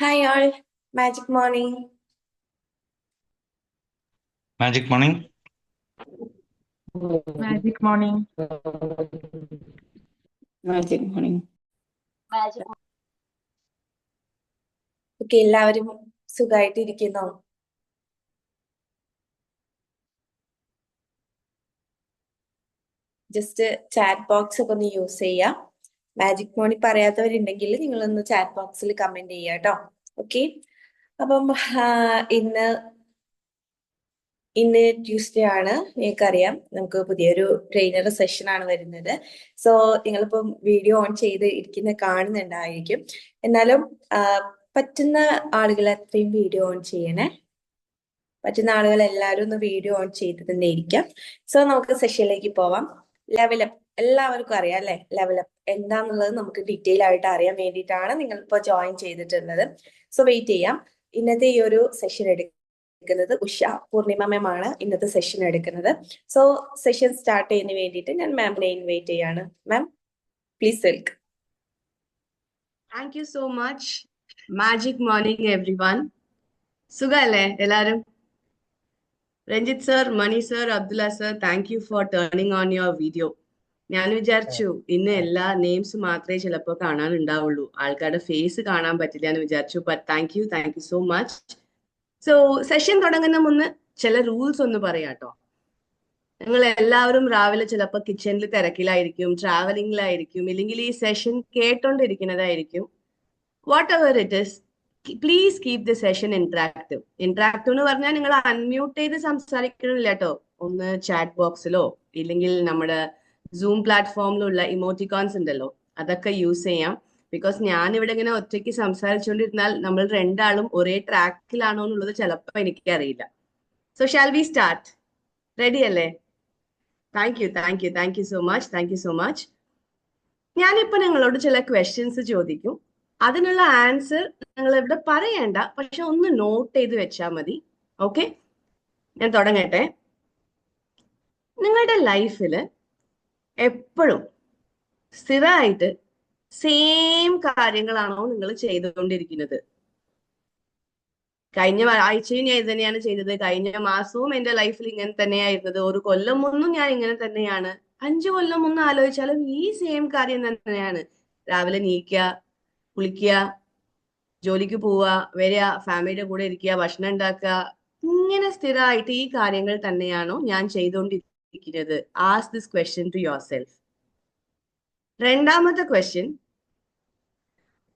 Hi all, magic morning. Magic morning. Magic morning. Magic morning. Okay, എല്ലാവരും സുഖമായിട്ടിരിക്കുന്നോ? Just chat box ഒക്കെ ഒന്ന് use ചെയ്യാം. മാജിക് മോർണിംഗ് പറയാത്തവരുണ്ടെങ്കിൽ നിങ്ങളൊന്ന് ചാറ്റ് ബോക്സിൽ കമന്റ് ചെയ്യാം കേട്ടോ. ഓക്കെ, അപ്പം ഇന്ന് ട്യൂസ്ഡേ ആണ്. നിങ്ങൾക്കറിയാം നമുക്ക് പുതിയൊരു ട്രെയിനർ സെഷൻ ആണ് വരുന്നത്. സോ നിങ്ങളിപ്പം വീഡിയോ ഓൺ ചെയ്ത് കാണുന്നുണ്ടായിരിക്കും. എന്നാലും പറ്റുന്ന ആളുകൾ അത്രയും വീഡിയോ ഓൺ ചെയ്യണേ. പറ്റുന്ന ആളുകൾ എല്ലാവരും ഒന്ന് വീഡിയോ ഓൺ ചെയ്ത് തന്നെ ഇരിക്കാം. സോ നമുക്ക് സെഷനിലേക്ക് പോവാം. ലെവലപ്പ് എല്ലാവർക്കും അറിയാം അല്ലെ? ലെവലപ്പ് എന്താന്നുള്ളത് നമുക്ക് ഡീറ്റെയിൽ ആയിട്ട് അറിയാൻ വേണ്ടിയിട്ടാണ് നിങ്ങൾ ഇപ്പോൾ ജോയിൻ ചെയ്തിട്ടുള്ളത്. സോ വെയിറ്റ് ചെയ്യാം. ഇന്നത്തെ ഈ ഒരു സെഷൻ എടുക്കുന്നത് ഉഷ പൂർണിമ മാം ആണ് ഇന്നത്തെ സെഷൻ എടുക്കുന്നത്. സോ സെഷൻ സ്റ്റാർട്ട് ചെയ്യുന്നതിന് വേണ്ടിയിട്ട് ഞാൻ മാമിനെ ഇൻവൈറ്റ് ചെയ്യാണ്. Ma'am please welcome. Thank you so much. Magic morning, everyone. സുഖല്ലേ എല്ലാരും? Ranjith sir, Mani sir, Abdullah sir, thank you for turning on your video. ഞാൻ വിചാരിച്ചു ഇന്ന് എല്ലാ നെയിംസ് മാത്രമേ ചിലപ്പോൾ കാണാനുണ്ടാവുള്ളൂ, ആൾക്കാരുടെ ഫേസ് കാണാൻ പറ്റില്ല എന്ന് വിചാരിച്ചു. But thank you so much. So session തുടങ്ങുന്ന മുന്ന് ചില റൂൾസ് ഒന്ന് പറയാട്ടോ. നിങ്ങൾ എല്ലാവരും രാവിലെ ചിലപ്പോൾ കിച്ചണിൽ തിരക്കിലായിരിക്കും, ട്രാവലിംഗിലായിരിക്കും, ഇല്ലെങ്കിൽ ഈ സെഷൻ കേട്ടോണ്ടിരിക്കുന്നതായിരിക്കും. Whatever it is, please keep the session interactive. Interactive എന്ന് പറഞ്ഞാൽ നിങ്ങൾ അൺമ്യൂട്ട് ചെയ്ത് സംസാരിക്കണില്ല കേട്ടോ. ഒന്ന് ചാറ്റ് ബോക്സിലോ ഇല്ലെങ്കിൽ നമ്മുടെ സൂം പ്ലാറ്റ്ഫോമിലുള്ള ഇമോട്ടിക്കോൺസ് ഉണ്ടല്ലോ, അതൊക്കെ യൂസ് ചെയ്യാം. ബിക്കോസ് ഞാൻ ഇവിടെ ഇങ്ങനെ ഒറ്റയ്ക്ക് സംസാരിച്ചുകൊണ്ടിരുന്നാൽ നമ്മൾ രണ്ടാളും ഒരേ ട്രാക്കിലാണോ എന്നുള്ളത് ചിലപ്പോൾ എനിക്കറിയില്ല. So shall we start? Ready അല്ലേ? Thank you so much. ഞാനിപ്പോ നിങ്ങളോട് ചില ക്വസ്റ്റ്യൻസ് ചോദിക്കും. അതിനുള്ള ആൻസർ നിങ്ങൾ ഇവിടെ പറയണ്ട, പക്ഷെ ഒന്ന് നോട്ട് ചെയ്ത് വെച്ചാൽ മതി. ഓക്കെ, ഞാൻ തുടങ്ങട്ടെ. നിങ്ങളുടെ ലൈഫിൽ എപ്പോഴും സ്ഥിരമായിട്ട് സെയിം കാര്യങ്ങളാണോ നിങ്ങൾ ചെയ്തുകൊണ്ടിരിക്കുന്നത്? കഴിഞ്ഞ ആഴ്ചയും ഞാൻ ഇത് തന്നെയാണ് ചെയ്തത്, കഴിഞ്ഞ മാസവും എന്റെ ലൈഫിൽ ഇങ്ങനെ തന്നെയായിരുന്നത്, ഒരു കൊല്ലം മുന്നും ഞാൻ ഇങ്ങനെ തന്നെയാണ്, 5 കൊല്ലം മുന്നും ആലോചിച്ചാലും ഈ സെയിം കാര്യം തന്നെയാണ്. രാവിലെ നീക്കുക, കുളിക്കുക, ജോലിക്ക് പോവുക, വരിക, ഫാമിലിയുടെ കൂടെ ഇരിക്കുക, ഭക്ഷണം ഉണ്ടാക്കുക, ഇങ്ങനെ സ്ഥിരമായിട്ട് ഈ കാര്യങ്ങൾ തന്നെയാണോ ഞാൻ ചെയ്തുകൊണ്ടിരിക്കുന്നത്? Ask this question to your സെൽഫ്. രണ്ടാമത്തെ ക്വസ്റ്റ്യൻ,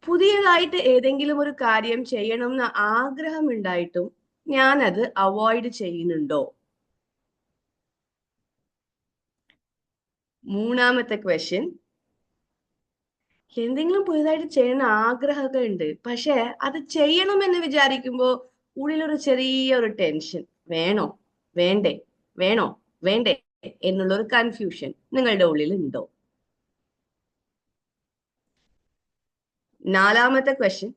പുതിയതായിട്ട് ഏതെങ്കിലും ഒരു കാര്യം ചെയ്യണമെന്ന് ആഗ്രഹമുണ്ടായിട്ടും ഞാനത് അവോയ്ഡ് ചെയ്യുന്നുണ്ടോ? മൂന്നാമത്തെ ക്വസ്റ്റ്യൻ, എന്തെങ്കിലും പുതിയതായിട്ട് ചെയ്യണ ആഗ്രഹമൊക്കെ ഉണ്ട്, പക്ഷെ അത് ചെയ്യണമെന്ന് വിചാരിക്കുമ്പോ ഉള്ളിലൊരു ചെറിയൊരു ടെൻഷൻ, വേണോ വേണ്ടേ, വേണോ വേണ്ടേ എന്നുള്ളൊരു കൺഫ്യൂഷൻ നിങ്ങളുടെ ഉള്ളിൽ ഉണ്ടോ? നാലാമത്തെ ക്വസ്റ്റ്യൻ,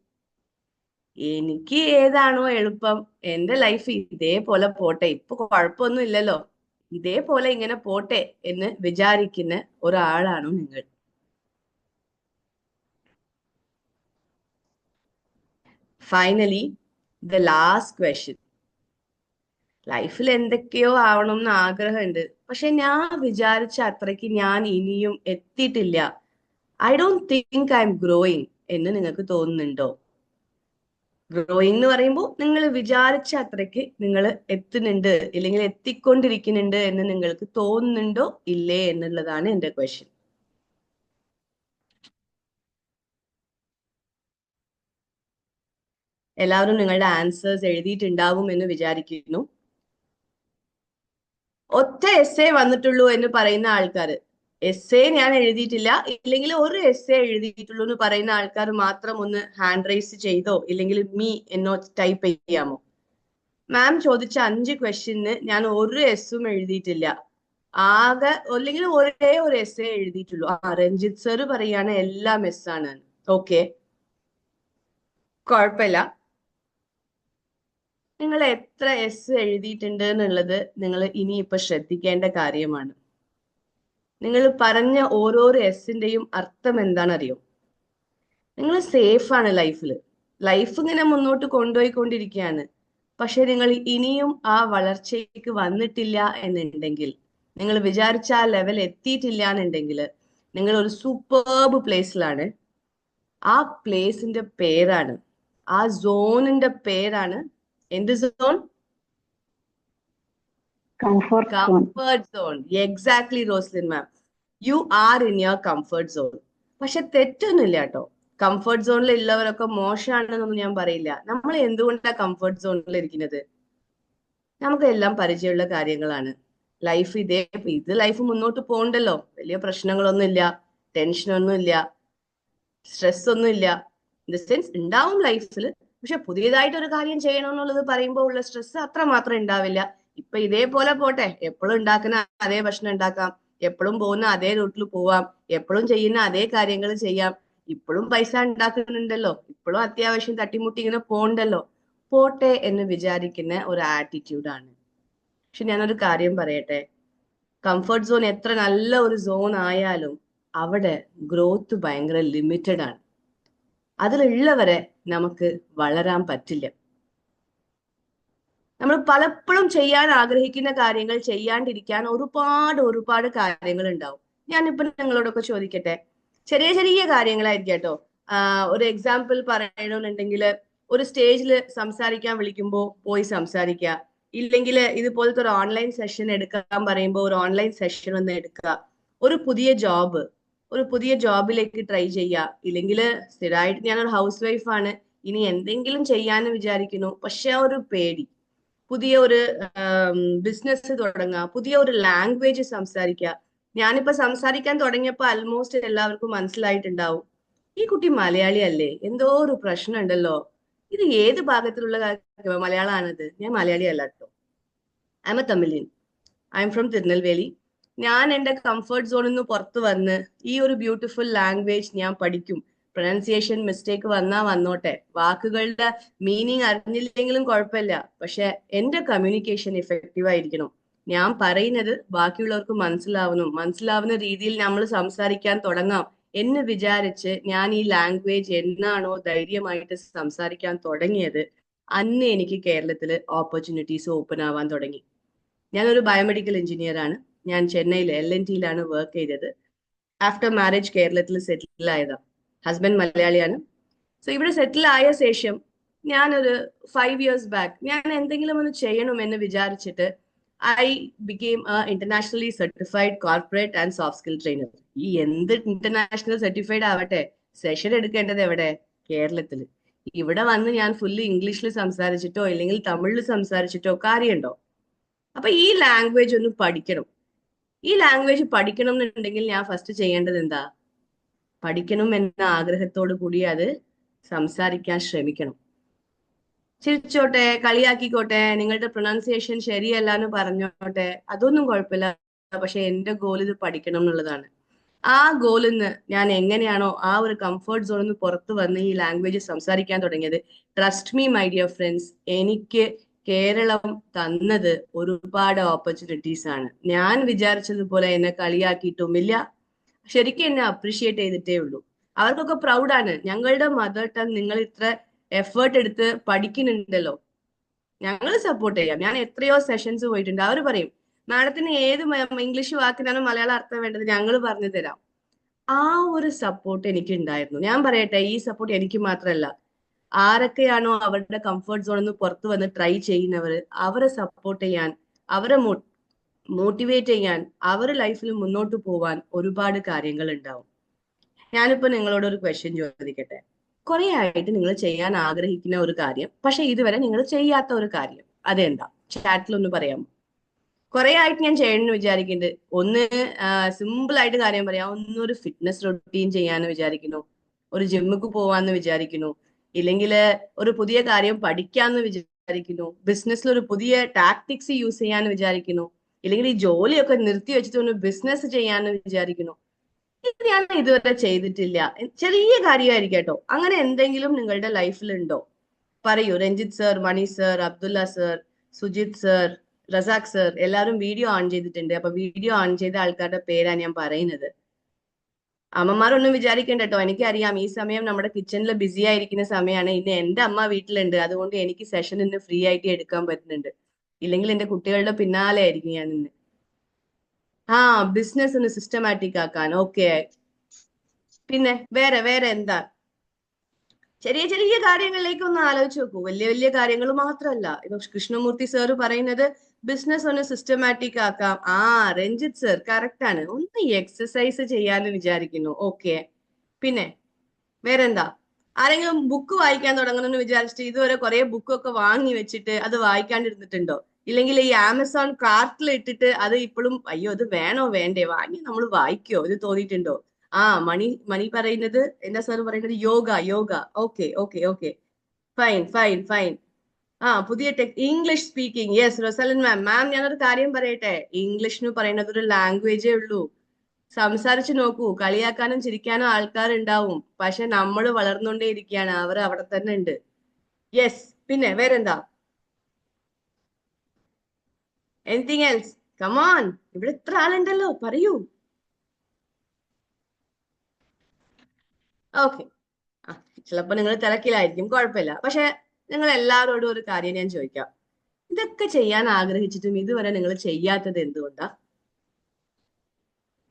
എനിക്ക് ഏതാണോ എളുപ്പം, എന്റെ ലൈഫ് ഇതേപോലെ പോട്ടെ, ഇപ്പൊ കുഴപ്പമൊന്നും ഇല്ലല്ലോ, ഇതേപോലെ ഇങ്ങനെ പോട്ടെ എന്ന് വിചാരിക്കുന്ന ഒരാളാണോ നിങ്ങൾ? ഫൈനലി ദ ലാസ്റ്റ് ക്വസ്റ്റ്യൻ, ലൈഫിൽ എന്തൊക്കെയോ ആവണം എന്ന് ആഗ്രഹമുണ്ട്, പക്ഷെ ഞാൻ വിചാരിച്ച അത്രയ്ക്ക് ഞാൻ ഇനിയും എത്തിയിട്ടില്ല, I don't think I M growing എന്ന് നിങ്ങൾക്ക് തോന്നുന്നുണ്ടോ? ഗ്രോയിങ് എന്ന് പറയുമ്പോൾ നിങ്ങൾ വിചാരിച്ച അത്രയ്ക്ക് നിങ്ങൾ എത്തുന്നുണ്ട് ഇല്ലെങ്കിൽ എത്തിക്കൊണ്ടിരിക്കുന്നുണ്ട് എന്ന് നിങ്ങൾക്ക് തോന്നുന്നുണ്ടോ ഇല്ലേ എന്നുള്ളതാണ് എന്റെ ക്വസ്റ്റ്യൻ. എല്ലാവരും നിങ്ങളുടെ ആൻസേഴ്സ് എഴുതിയിട്ടുണ്ടാവും എന്ന് വിചാരിക്കുന്നു. ഒറ്റ എസ്സേ വന്നിട്ടുള്ളൂ എന്ന് പറയുന്ന ആൾക്കാർ, എസ്സേ ഞാൻ എഴുതിയിട്ടില്ല ഇല്ലെങ്കിൽ ഒരു എസ്സേ എഴുതിയിട്ടുള്ളൂ എന്ന് പറയുന്ന ആൾക്കാർ മാത്രം ഒന്ന് ഹാൻഡ് റൈസ് ചെയ്തോ ഇല്ലെങ്കിൽ മീ എന്നോ ടൈപ്പ് ചെയ്യാമോ? മാം ചോദിച്ച 5 ക്വസ്റ്റ്യന് ഞാൻ ഒരു എസ്സും എഴുതിയിട്ടില്ല, ആകെ അല്ലെങ്കിൽ ഒരേ ഒരു എസ്സേ എഴുതിയിട്ടുള്ളൂ. രഞ്ജിത്ത് സർ പറയാണ് എല്ലാം എസ് ആണ്. ഓക്കെ, കുഴപ്പമില്ല. നിങ്ങൾ എത്ര എസ് എഴുതിയിട്ടുണ്ട് എന്നുള്ളത് നിങ്ങൾ ഇനിയിപ്പൊ ശ്രദ്ധിക്കേണ്ട കാര്യമാണ്. നിങ്ങൾ പറഞ്ഞ ഓരോരോ എസിന്റെയും അർത്ഥം എന്താണെന്നറിയോ? നിങ്ങൾ സേഫാണ് ലൈഫിൽ, ലൈഫ് ഇങ്ങനെ മുന്നോട്ട് കൊണ്ടുപോയിക്കൊണ്ടിരിക്കുകയാണ്. പക്ഷെ നിങ്ങൾ ഇനിയും ആ വളർച്ചയ്ക്ക് വന്നിട്ടില്ല എന്നുണ്ടെങ്കിൽ, നിങ്ങൾ വിചാരിച്ച ആ ലെവൽ എത്തിയിട്ടില്ല എന്നുണ്ടെങ്കിൽ, നിങ്ങൾ ഒരു സൂപ്പർബ് പ്ലേസിലാണ്. ആ പ്ലേസിന്റെ പേരാണ്, ആ സോണിന്റെ പേരാണ് എന്ത് zone? Comfort zone. Comfort zone. Exactly Roslin ma'am, you are in your comfort zone. പക്ഷെ തെറ്റൊന്നുമില്ല കേട്ടോ. കംഫർട്ട് സോണിൽ ഉള്ളവരൊക്കെ മോശമാണെന്നൊന്നും ഞാൻ പറയില്ല. നമ്മൾ എന്തുകൊണ്ടാണ് കംഫർട്ട് സോണിൽ ഇരിക്കുന്നത്? നമുക്ക് എല്ലാം പരിചയമുള്ള കാര്യങ്ങളാണ്. ലൈഫ് ഇത് ലൈഫ് മുന്നോട്ട് പോകണ്ടല്ലോ, വലിയ പ്രശ്നങ്ങളൊന്നും ഇല്ല, ടെൻഷനൊന്നും ഇല്ല, സ്ട്രെസ് ഒന്നും ഇല്ല. ഇൻ ദ സെൻസ് ഉണ്ടാവും ലൈഫിൽ, പക്ഷെ പുതിയതായിട്ട് ഒരു കാര്യം ചെയ്യണമെന്നുള്ളത് പറയുമ്പോൾ ഉള്ള സ്ട്രെസ് അത്ര മാത്രം ഉണ്ടാവില്ല. ഇപ്പൊ ഇതേപോലെ പോട്ടെ, എപ്പോഴും ഉണ്ടാക്കുന്ന അതേ ഭക്ഷണം ഉണ്ടാക്കാം, എപ്പോഴും പോകുന്ന അതേ റൂട്ടിൽ പോവാം, എപ്പോഴും ചെയ്യുന്ന അതേ കാര്യങ്ങൾ ചെയ്യാം, ഇപ്പോഴും പൈസ ഉണ്ടാക്കുന്നുണ്ടല്ലോ, ഇപ്പോഴും അത്യാവശ്യം തട്ടിമുട്ടി ഇങ്ങനെ പോണ്ടല്ലോ, പോട്ടെ എന്ന് വിചാരിക്കുന്ന ഒരു ആറ്റിറ്റ്യൂഡാണ്. പക്ഷെ ഞാനൊരു കാര്യം പറയട്ടെ, കംഫർട്ട് സോൺ എത്ര നല്ല ഒരു സോൺ ആയാലും അവിടെ ഗ്രോത്ത് ഭയങ്കര ലിമിറ്റഡ് ആണ്. അതിലുള്ളവരെ നമുക്ക് വളരാൻ പറ്റില്ല. നമ്മൾ പലപ്പോഴും ചെയ്യാൻ ആഗ്രഹിക്കുന്ന കാര്യങ്ങൾ ചെയ്യാണ്ടിരിക്കാൻ ഒരുപാട് കാര്യങ്ങൾ ഉണ്ടാവും. ഞാനിപ്പോ നിങ്ങളോടൊക്കെ ചോദിക്കട്ടെ, ചെറിയ ചെറിയ കാര്യങ്ങളായിരിക്കും കേട്ടോ. ഒരു എക്സാമ്പിൾ പറയണമെന്നുണ്ടെങ്കിൽ, ഒരു സ്റ്റേജിൽ സംസാരിക്കാൻ വിളിക്കുമ്പോൾ പോയി സംസാരിക്കുക, ഇല്ലെങ്കിൽ ഇതുപോലത്തെ ഒരു ഓൺലൈൻ സെഷൻ എടുക്കാൻ പറയുമ്പോൾ ഒരു ഓൺലൈൻ സെഷൻ ഒന്ന് എടുക്കുക, ഒരു പുതിയ ജോബിലേക്ക് ട്രൈ ചെയ്യുക, ഇല്ലെങ്കിൽ സ്ഥിരമായിട്ട് ഞാനൊരു ഹൗസ് വൈഫാണ്, ഇനി എന്തെങ്കിലും ചെയ്യാന്ന് വിചാരിക്കുന്നു, പക്ഷെ ഒരു പേടി, പുതിയ ഒരു ബിസിനസ് തുടങ്ങുക, പുതിയ ഒരു ലാംഗ്വേജ് സംസാരിക്കുക. ഞാനിപ്പോ സംസാരിക്കാൻ തുടങ്ങിയപ്പോ ആൽമോസ്റ്റ് എല്ലാവർക്കും മനസ്സിലായിട്ടുണ്ടാവും, ഈ കുട്ടി മലയാളി അല്ലേ, എന്തോ ഒരു പ്രശ്നം ഉണ്ടല്ലോ, ഇത് ഏത് ഭാഗത്തിലുള്ള മലയാളമാണത്? ഞാൻ മലയാളി അല്ല കേട്ടോ, I am a Tamilian, I am from Tirunelveli. ഞാൻ എന്റെ കംഫർട്ട് സോണിൽ നിന്ന് പുറത്തു വന്ന് ഈ ഒരു ബ്യൂട്ടിഫുൾ ലാംഗ്വേജ് ഞാൻ പഠിക്കും. പ്രൊനൗൺസിയേഷൻ മിസ്റ്റേക്ക് വന്നോട്ടെ, വാക്കുകളുടെ മീനിങ് അറിഞ്ഞില്ലെങ്കിലും കുഴപ്പമില്ല, പക്ഷെ എന്റെ കമ്മ്യൂണിക്കേഷൻ ഇഫക്റ്റീവ് ആയിരിക്കണം. ഞാൻ പറയുന്നത് ബാക്കിയുള്ളവർക്ക് മനസ്സിലാവുന്ന രീതിയിൽ നമ്മൾ സംസാരിക്കാൻ തുടങ്ങാം എന്ന് വിചാരിച്ച് ഞാൻ ഈ ലാംഗ്വേജ് എന്നാണോ ധൈര്യമായിട്ട് സംസാരിക്കാൻ തുടങ്ങിയത്, അന്ന് എനിക്ക് കേരളത്തിൽ ഓപ്പർച്യൂണിറ്റീസ് ഓപ്പൺ ആവാൻ തുടങ്ങി. ഞാനൊരു ബയോമെഡിക്കൽ എഞ്ചിനീയർ ആണ്. ഞാൻ ചെന്നൈയിൽ LNTയിലാണ് വർക്ക് ചെയ്തത്. ആഫ്റ്റർ മാരേജ് കേരളത്തിൽ സെറ്റിൽ ആയതാണ്. ഹസ്ബൻഡ് മലയാളിയാണ്. സോ ഇവിടെ സെറ്റിൽ ആയ ശേഷം ഞാനൊരു 5 years ബാക്ക് ഞാൻ എന്തെങ്കിലും ഒന്ന് ചെയ്യണം എന്ന് വിചാരിച്ചിട്ട് I became internationally certified corporate and soft skill trainer. ഈ എന്ത് ഇന്റർനാഷണൽ സർട്ടിഫൈഡ് ആവട്ടെ, സെഷൻ എടുക്കേണ്ടത് എവിടെ? കേരളത്തിൽ. ഇവിടെ വന്ന് ഞാൻ ഫുള്ളി ഇംഗ്ലീഷിൽ സംസാരിച്ചിട്ടോ ഇല്ലെങ്കിൽ തമിഴിൽ സംസാരിച്ചിട്ടോ കാര്യമുണ്ടോ? അപ്പൊ ഈ ലാംഗ്വേജ് ഒന്ന് പഠിക്കണം. ഈ ലാംഗ്വേജ് പഠിക്കണം എന്നുണ്ടെങ്കിൽ ഞാൻ ഫസ്റ്റ് ചെയ്യേണ്ടത് എന്താ? പഠിക്കണം എന്ന ആഗ്രഹത്തോടു കൂടി അത് സംസാരിക്കാൻ ശ്രമിക്കണം. ചിരിച്ചോട്ടെ, കളിയാക്കിക്കോട്ടെ, നിങ്ങളുടെ പ്രൊനൗൺസിയേഷൻ ശരിയല്ല എന്ന് പറഞ്ഞോട്ടെ, അതൊന്നും കുഴപ്പമില്ല. പക്ഷെ എന്റെ ഗോൾ ഇത് പഠിക്കണം എന്നുള്ളതാണ്. ആ ഗോളിൽ നിന്ന് ഞാൻ എങ്ങനെയാണോ ആ ഒരു കംഫർട്ട് സോണിൽ നിന്ന് പുറത്തു വന്ന് ഈ ലാംഗ്വേജ് സംസാരിക്കാൻ തുടങ്ങിയത്, trust me my dear friends, എനിക്ക് കേരളം തന്നത് ഒരുപാട് ഓപ്പർച്യൂണിറ്റീസ് ആണ്. ഞാൻ വിചാരിച്ചതുപോലെ എന്നെ കളിയാക്കിയിട്ടുമില്ല, ശരിക്കും എന്നെ അപ്രീഷിയേറ്റ് ചെയ്തിട്ടേ ഉള്ളൂ. അവർക്കൊക്കെ പ്രൗഡാണ്, ഞങ്ങളുടെ മദർ ടങ് നിങ്ങൾ ഇത്ര എഫേർട്ട് എടുത്ത് പഠിക്കുന്നുണ്ടല്ലോ, ഞങ്ങൾ സപ്പോർട്ട് ചെയ്യാം. ഞാൻ എത്രയോ സെഷൻസ് പോയിട്ടുണ്ട്. അവർ പറയും, മാഡത്തിന് ഏത് ഇംഗ്ലീഷ് വാക്കിനാണ് മലയാളം അർത്ഥം വേണ്ടത്, ഞങ്ങൾ പറഞ്ഞു തരാം. ആ ഒരു സപ്പോർട്ട് എനിക്ക് ഉണ്ടായിരുന്നു. ഞാൻ പറയട്ടെ, ഈ സപ്പോർട്ട് എനിക്ക് മാത്രമല്ല, ആരൊക്കെയാണോ അവരുടെ കംഫർട്ട് സോണിൽ നിന്ന് പുറത്തു വന്ന് ട്രൈ ചെയ്യുന്നവർ, അവരെ സപ്പോർട്ട് ചെയ്യാൻ, അവരെ മോട്ടിവേറ്റ് ചെയ്യാൻ, അവരുടെ ലൈഫിൽ മുന്നോട്ട് പോവാൻ ഒരുപാട് കാര്യങ്ങൾ ഉണ്ടാവും. ഞാനിപ്പോ നിങ്ങളോട് ഒരു ക്വസ്റ്റ്യൻ ചോദിക്കട്ടെ. കുറെ ആയിട്ട് നിങ്ങൾ ചെയ്യാൻ ആഗ്രഹിക്കുന്ന ഒരു കാര്യം, പക്ഷെ ഇതുവരെ നിങ്ങൾ ചെയ്യാത്ത ഒരു കാര്യം, അതെന്താ? ചാറ്റിൽ ഒന്ന് പറയാമോ? കുറെ ആയിട്ട് ഞാൻ ചെയ്യണമെന്ന് വിചാരിക്കുന്നുണ്ട്. ഒന്ന് സിമ്പിൾ ആയിട്ട് കാര്യം പറയാം, ഒന്നൊരു ഫിറ്റ്നസ് റൊട്ടീൻ ചെയ്യാന്ന് വിചാരിക്കുന്നു, ഒരു ജിമ്മിക്ക് പോവാന്ന് വിചാരിക്കുന്നു, ഇല്ലെങ്കിൽ ഒരു പുതിയ കാര്യം പഠിക്കാന്ന് വിചാരിക്കുന്നു, ബിസിനസ്സിൽ ഒരു പുതിയ ടാക്ടിക്സ് യൂസ് ചെയ്യാന്ന് വിചാരിക്കുന്നു, ഇല്ലെങ്കിൽ ഈ ജോലിയൊക്കെ നിർത്തി വെച്ചിട്ട് ഒന്ന് ബിസിനസ് ചെയ്യാന്ന് വിചാരിക്കുന്നു. ഇത് ഞാൻ ഇതുവരെ ചെയ്തിട്ടില്ല. ചെറിയ കാര്യമായിരിക്കും കേട്ടോ. അങ്ങനെ എന്തെങ്കിലും നിങ്ങളുടെ ലൈഫിൽ ഉണ്ടോ? പറയൂ. Ranjith sir, Mani sir, Abdullah sir, Sujith sir, Razak sir, എല്ലാവരും വീഡിയോ ഓൺ ചെയ്തിട്ടുണ്ട്. അപ്പൊ വീഡിയോ ഓൺ ചെയ്ത ആൾക്കാരുടെ പേരാണ് ഞാൻ പറയുന്നത്. അമ്മമാരൊന്നും വിചാരിക്കണ്ട കേട്ടോ, എനിക്കറിയാം ഈ സമയം നമ്മുടെ കിച്ചണിൽ ബിസി ആയിരിക്കുന്ന സമയമാണ്. ഇന്ന് എന്റെ അമ്മ വീട്ടിലുണ്ട്, അതുകൊണ്ട് എനിക്ക് സെഷൻ ഇന്ന് ഫ്രീ ആയിട്ട് എടുക്കാൻ പറ്റുന്നുണ്ട്. ഇല്ലെങ്കിൽ എന്റെ കുട്ടികളുടെ പിന്നാലെ ആയിരിക്കും ഞാൻ ഇന്ന്. ആ, ബിസിനസ് ഒന്ന് സിസ്റ്റമാറ്റിക് ആക്കാൻ. ഓക്കെ, പിന്നെ വേറെ വേറെ എന്താ? ചെറിയ ചെറിയ കാര്യങ്ങളിലേക്ക് ഒന്ന് ആലോചിച്ച് നോക്കൂ. വലിയ വലിയ കാര്യങ്ങൾ മാത്രമല്ല. ഇപ്പൊ കൃഷ്ണമൂർത്തി സാറ് പറയുന്നത് ബിസിനസ് ഒന്ന് സിസ്റ്റമാറ്റിക് ആക്കാം. ആ, രഞ്ജിത്ത് സർ കറക്റ്റ് ആണ്. ഒന്ന് എക്സസൈസ് ചെയ്യാന്ന് വിചാരിക്കുന്നു. ഓക്കെ, പിന്നെ വേറെന്താ? ആരെങ്കിലും ബുക്ക് വായിക്കാൻ തുടങ്ങണമെന്ന് വിചാരിച്ചിട്ട് ഇതുവരെ കുറെ ബുക്കൊക്കെ വാങ്ങി വെച്ചിട്ട് അത് വായിക്കാണ്ടിരുന്നിട്ടുണ്ടോ? ഇല്ലെങ്കിൽ ഈ ആമസോൺ കാർട്ടിൽ ഇട്ടിട്ട് അത് ഇപ്പോഴും അയ്യോ ഇത് വേണോ വേണ്ടേ വാങ്ങി നമ്മൾ വായിക്കോ ഇത് തോന്നിയിട്ടുണ്ടോ? ആ, മണി മണി പറയുന്നത് എന്താ സാർ പറയുന്നത്? Yoga yoga. Okay okay okay, fine fine fine. ആ, പുതിയ ഇംഗ്ലീഷ് സ്പീക്കിംഗ്. യെസ് റൊസലൻ മാം. മാം ഞാനൊരു കാര്യം പറയട്ടെ, ഇംഗ്ലീഷ് എന്ന് പറയുന്നത് ഒരു ലാംഗ്വേജേ ഉള്ളൂ. സംസാരിച്ചു നോക്കൂ, കളിയാക്കാനും ചിരിക്കാനും ആൾക്കാരുണ്ടാവും, പക്ഷെ നമ്മൾ വളർന്നുകൊണ്ടേ ഇരിക്കുകയാണ്, അവർ അവിടെ തന്നെ ഉണ്ട്. യെസ്, പിന്നെ വേറെന്താ? Anything else? കമോൺ, ഇവിടെ ഇത്ര ആളുണ്ടല്ലോ, പറയൂ. ഓക്കെ, ആ, ചിലപ്പോ നിങ്ങൾ തിരക്കിലായിരിക്കും, കുഴപ്പമില്ല. പക്ഷെ നിങ്ങൾ എല്ലാവരോടും ഒരു കാര്യം ഞാൻ ചോദിക്കാം. ഇതൊക്കെ ചെയ്യാൻ ആഗ്രഹിച്ചിട്ടും ഇതുവരെ നിങ്ങൾ ചെയ്യാത്തത് എന്തുകൊണ്ടാ?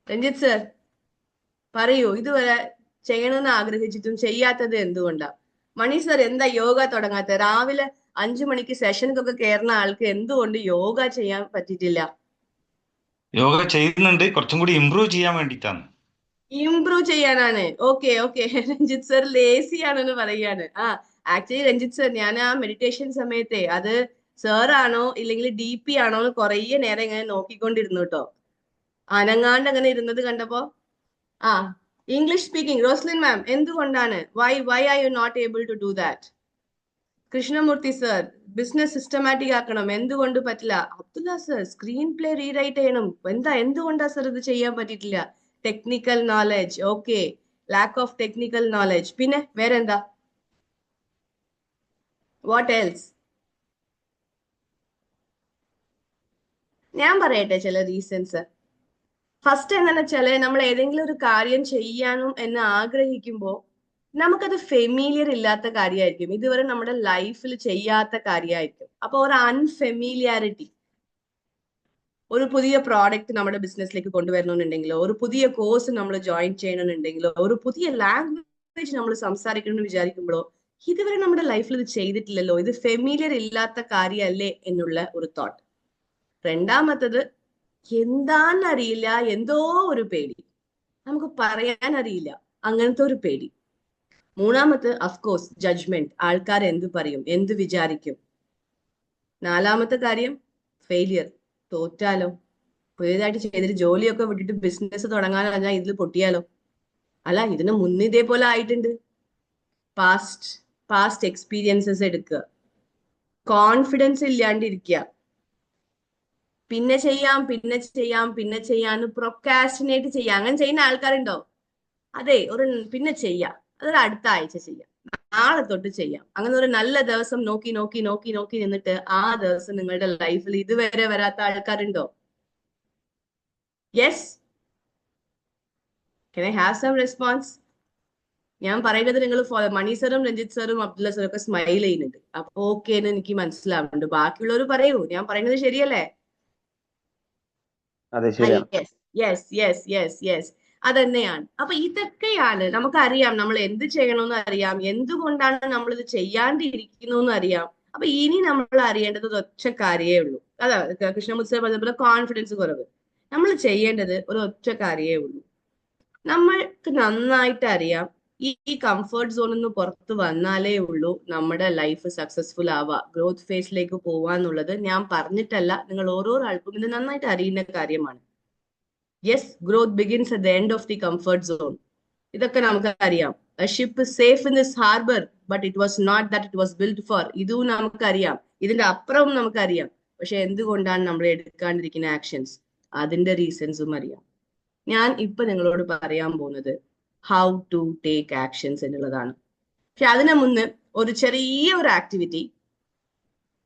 രഞ്ജിത്ത് സർ പറയൂ, ഇതുവരെ ചെയ്യണമെന്ന് ആഗ്രഹിച്ചിട്ടും ചെയ്യാത്തത് എന്തുകൊണ്ടാ? മണി സർ എന്താ യോഗ തുടങ്ങാത്ത? രാവിലെ 5 മണിക്ക് സെഷനൊക്കെ കയറുന്ന ആൾക്ക് എന്തുകൊണ്ട് യോഗ ചെയ്യാൻ പറ്റിയിട്ടില്ല? യോഗ ചെയ്യുന്നുണ്ട്, കുറച്ചും കൂടി ഇമ്പ്രൂവ് ചെയ്യാൻ വേണ്ടിയിട്ടാണ്. ഇംപ്രൂവ് ചെയ്യാനാണ്. Okay okay, Ranjith sir lazy ആണെന്ന് പറയാണ്. ആ, ആക്ച്വലി രഞ്ജിത്ത് സർ, ഞാൻ ആ മെഡിറ്റേഷൻ സമയത്തെ അത് സാർ ആണോ ഇല്ലെങ്കിൽ DP ആണോ എന്ന് കുറേ നേരം ഇങ്ങനെ നോക്കിക്കൊണ്ടിരുന്നു കേട്ടോ. അനങ്ങാണ്ട് അങ്ങനെ ഇരുന്നത് കണ്ടപ്പോ. ആ, ഇംഗ്ലീഷ് സ്പീക്കിംഗ്. റോസ്ലിൻ മാം എന്തുകൊണ്ടാണ്? Why are you not able to do that? Krishnamurthy sir business systematic ആക്കണം, എന്തുകൊണ്ട് പറ്റില്ല? Abdullah sir screenplay rewrite ചെയ്യണം. എന്തുകൊണ്ടാ സർ ഇത് ചെയ്യാൻ പറ്റിയിട്ടില്ല? Technical knowledge. Okay, lack of technical knowledge. പിന്നെ വേറെന്താ? What else? ഞാൻ പറയട്ടെ ചില റീസൺസ്. ഫസ്റ്റ് എന്താണെന്ന് വെച്ചാല്, നമ്മൾ ഏതെങ്കിലും ഒരു കാര്യം ചെയ്യാനും എന്ന് ആഗ്രഹിക്കുമ്പോൾ നമുക്കത് ഫെമിലിയർ ഇല്ലാത്ത കാര്യമായിരിക്കും, ഇതുവരെ നമ്മുടെ ലൈഫിൽ ചെയ്യാത്ത കാര്യമായിരിക്കും. അപ്പൊ ഒരു അൺഫെമിലിയാരിറ്റി. ഒരു പുതിയ പ്രോഡക്റ്റ് നമ്മുടെ ബിസിനസ്സിലേക്ക് കൊണ്ടുവരണമെന്നുണ്ടെങ്കിലോ, ഒരു പുതിയ കോഴ്സ് നമ്മൾ ജോയിൻ ചെയ്യണമെന്നുണ്ടെങ്കിലോ, ഒരു പുതിയ ലാംഗ്വേജ് നമ്മൾ സംസാരിക്കണമെന്ന് വിചാരിക്കുമ്പോഴോ, ഇതുവരെ നമ്മുടെ ലൈഫിൽ ഇത് ചെയ്തിട്ടില്ലല്ലോ, ഇത് ഫെമിലിയർ ഇല്ലാത്ത കാര്യമല്ലേ എന്നുള്ള ഒരു തോട്ട്. രണ്ടാമത്തത്, എന്താന്നറിയില്ല, എന്തോ ഒരു പേടി, നമുക്ക് പറയാൻ അറിയില്ല, അങ്ങനത്തെ ഒരു പേടി. മൂന്നാമത്തെ അഫ്കോഴ്സ് ജഡ്ജ്മെന്റ്, ആൾക്കാർ എന്ത് പറയും, എന്ത് വിചാരിക്കും. നാലാമത്തെ കാര്യം ഫെയിലിയർ, തോറ്റാലോ, പുതിയതായിട്ട് ചെയ്തിട്ട് ജോലിയൊക്കെ വിട്ടിട്ട് ബിസിനസ് തുടങ്ങാനോ ഞാൻ ഇതിൽ പൊട്ടിയാലോ. അല്ല, ഇതിന് മുന്നേ ഇതേപോലെ ആയിട്ടുണ്ട്. പാസ്റ്റ് എക്സ്പീരിയൻസസ് എടുക്കുക, കോൺഫിഡൻസ് ഇല്ലാണ്ടിരിക്കുക, പിന്നെ ചെയ്യാം പിന്നെ ചെയ്യാം പിന്നെ ചെയ്യാന്ന് പ്രൊക്കാസ്റ്റിനേറ്റ് ചെയ്യാം. അങ്ങനെ ചെയ്യുന്ന ആൾക്കാരുണ്ടോ? അതെ, പിന്നെ ചെയ്യാം, അതൊരു അടുത്ത ആഴ്ച ചെയ്യാം, നാളെ തൊട്ട് ചെയ്യാം. അങ്ങനെ ഒരു നല്ല ദിവസം നോക്കി നോക്കി നോക്കി നോക്കി നിന്നിട്ട് ആ ദിവസം നിങ്ങളുടെ ലൈഫിൽ ഇതുവരെ വരാത്ത ആൾക്കാരുണ്ടോ? Yes, can I have some response? ഞാൻ പറയുന്നത് നിങ്ങൾ മണി സറും രഞ്ജിത്ത് സറും അബ്ദുള്ള സറും ഒക്കെ സ്മൈൽ ചെയ്യുന്നുണ്ട്, അപ്പൊ ഓക്കെ എന്ന് എനിക്ക് മനസ്സിലാവുന്നുണ്ട്. ബാക്കിയുള്ളവർ പറയൂ, ഞാൻ പറയുന്നത് ശരിയല്ലേ? അതെ, ശരിയാണ്. Yes yes yes yes yes, അതന്നെയാണ്. അപ്പൊ ഇതൊക്കെയാണ് നമുക്കറിയാം, നമ്മൾ എന്ത് ചെയ്യണമെന്ന് അറിയാം, എന്തുകൊണ്ടാണ് നമ്മൾ ഇത് ചെയ്യാണ്ടിരിക്കുന്നതെന്ന് അറിയാം. അപ്പൊ ഇനി നമ്മൾ അറിയേണ്ടത് ഒറ്റ കാര്യമേ ഉള്ളൂ. അതാ കൃഷ്ണമുത്സവം പറഞ്ഞ കോൺഫിഡൻസ് കുറവ്. നമ്മൾ ചെയ്യേണ്ടത് ഒരു ഒറ്റ കാര്യമേ ഉള്ളൂ. നമ്മൾക്ക് നന്നായിട്ട് അറിയാം, ഈ കംഫർട്ട് സോണിൽ നിന്ന് പുറത്ത് വന്നാലേ ഉള്ളൂ നമ്മുടെ ലൈഫ് സക്സസ്ഫുൾ ആവുക, ഗ്രോത്ത് ഫേസിലേക്ക് പോവാന്നുള്ളത് ഞാൻ പറഞ്ഞിട്ടല്ല, നിങ്ങൾ ഓരോ ആൾക്കും ഇത് നന്നായിട്ട് അറിയുന്ന കാര്യമാണ്. Yes, growth begins at the end of the comfort zone. ഇതൊക്കെ നമുക്ക് അറിയാം. A ship is safe in this harbor, but it was not that it was built for. ഇതും നമുക്കറിയാം, ഇതിന്റെ അപ്പുറവും നമുക്കറിയാം. പക്ഷെ എന്തുകൊണ്ടാണ് നമ്മൾ എടുക്കാണ്ടിരിക്കുന്ന ആക്ഷൻസ്, അതിന്റെ റീസൺസും അറിയാം. ഞാൻ ഇപ്പൊ നിങ്ങളോട് പറയാൻ പോകുന്നത് ഹൗ ടു ടേക്ക് ആക്ഷൻസ് എന്നുള്ളതാണ്. പക്ഷെ അതിനു മുന്ന് ഒരു ചെറിയ ഒരു ആക്ടിവിറ്റി.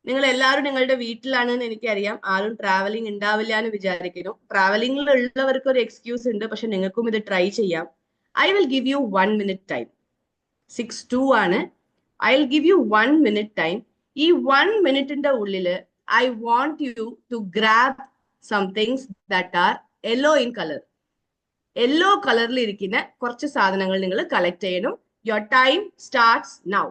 നിങ്ങൾ എല്ലാവരും നിങ്ങളുടെ വീട്ടിലാണെന്ന് എനിക്കറിയാം, ആരും ട്രാവലിംഗ് ഉണ്ടാവില്ല എന്ന് വിചാരിക്കുന്നു. ട്രാവലിംഗിൽ ഉള്ളവർക്ക് ഒരു എക്സ്ക്യൂസ് ഉണ്ട്, പക്ഷെ നിങ്ങൾക്കും ഇത് ട്രൈ ചെയ്യാം. I will give you 1 minute time. 6:02 ആണ്. I'll give you 1 minute time. ഈ 1 മിനിറ്റിന്റെ ഉള്ളില് I want you to grab some things that are yellow in color. Yellow കളറിൽ ഇരിക്കുന്ന കുറച്ച് സാധനങ്ങൾ നിങ്ങൾ കളക്ട് ചെയ്യണം. Your time starts now.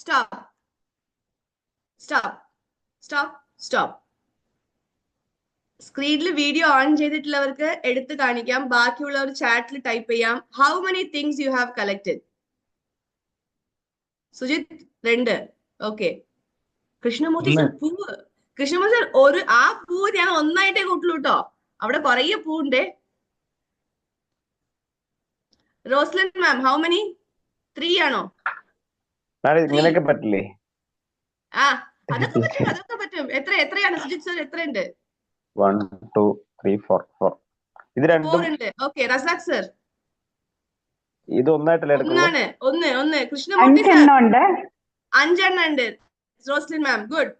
Stop. Stop. Stop. Stop. സ്ക്രീനിൽ വീഡിയോ ഓൺ ചെയ്തിട്ടുള്ളവർക്ക് എടുത്ത് കാണിക്കാം. ബാക്കിയുള്ളവർ ചാറ്റിൽ ടൈപ്പ് ചെയ്യാം. How many things you have collected? Sujith 2. Okay. Krishnamurthy sir പൂവ്. കൃഷ്ണമൂർത്തി സർ ആ പൂവ് ഞാൻ ഒന്നായിട്ടേ കൂട്ടുള്ളൂ കേട്ടോ. അവിടെ കുറേ പൂവുണ്ടേ. റോസ്ലിൻ മാം ഹൗ മെനി? 3 ആണോ? ഇങ്ങനെയൊക്കെ പറ്റില്ലേ? ആ അതൊക്കെ പറ്റും, അതൊക്കെ പറ്റും. എത്രയാണ് സുജിത് സർ? എത്രയുണ്ട്? 1 2 3 4 ഇത് 4 ഉണ്ട്. ഓക്കെ. റസാഖ് സർ? ഇത് ഒന്നായിട്ടല്ലേ എടുക്കുള്ളൂ? ഒന്ന്. കൃഷ്ണമൂർത്തി സർ 5 എണ്ണം ഉണ്ട്. Roslin ma'am good.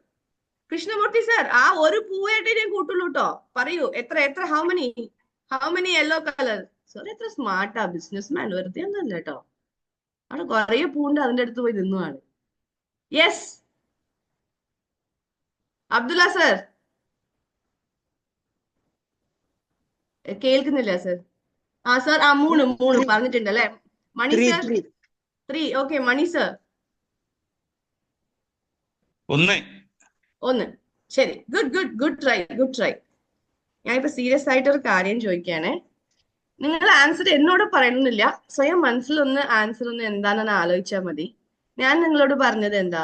Krishnamurthy sir ആ ഒരു പൂവായിട്ടേ ഞാൻ കൂട്ടുള്ളൂ കേട്ടോ. പറയൂ എത്ര how many yellow colour? Sir എത്ര സ്മാർട്ടാ ബിസിനസ് മാൻ. വെറുതെ ഒന്നല്ല കേട്ടോ. അവിടെ കുറേ പൂണ്ട്, അതിന്റെ അടുത്ത് പോയി നിന്നുമാണ്. യെസ് അബ്ദുള്ള സർ കേൾക്കുന്നില്ല സർ? ആ സർ ആ 3 പറഞ്ഞിട്ടുണ്ട് അല്ലെ? മണി സർ 3. ഓക്കെ. മണി സർ 1. ശരി. Good try. ഞാനിപ്പോ സീരിയസ് ആയിട്ട് ഒരു കാര്യം ചോദിക്കാനേ. നിങ്ങൾ ആൻസർ എന്നോട് പറയണമെന്നില്ല. സ്വയം മനസ്സിലൊന്ന് ആൻസർ ഒന്ന് എന്താണെന്ന് ആലോചിച്ചാൽ മതി. ഞാൻ നിങ്ങളോട് പറഞ്ഞത് എന്താ?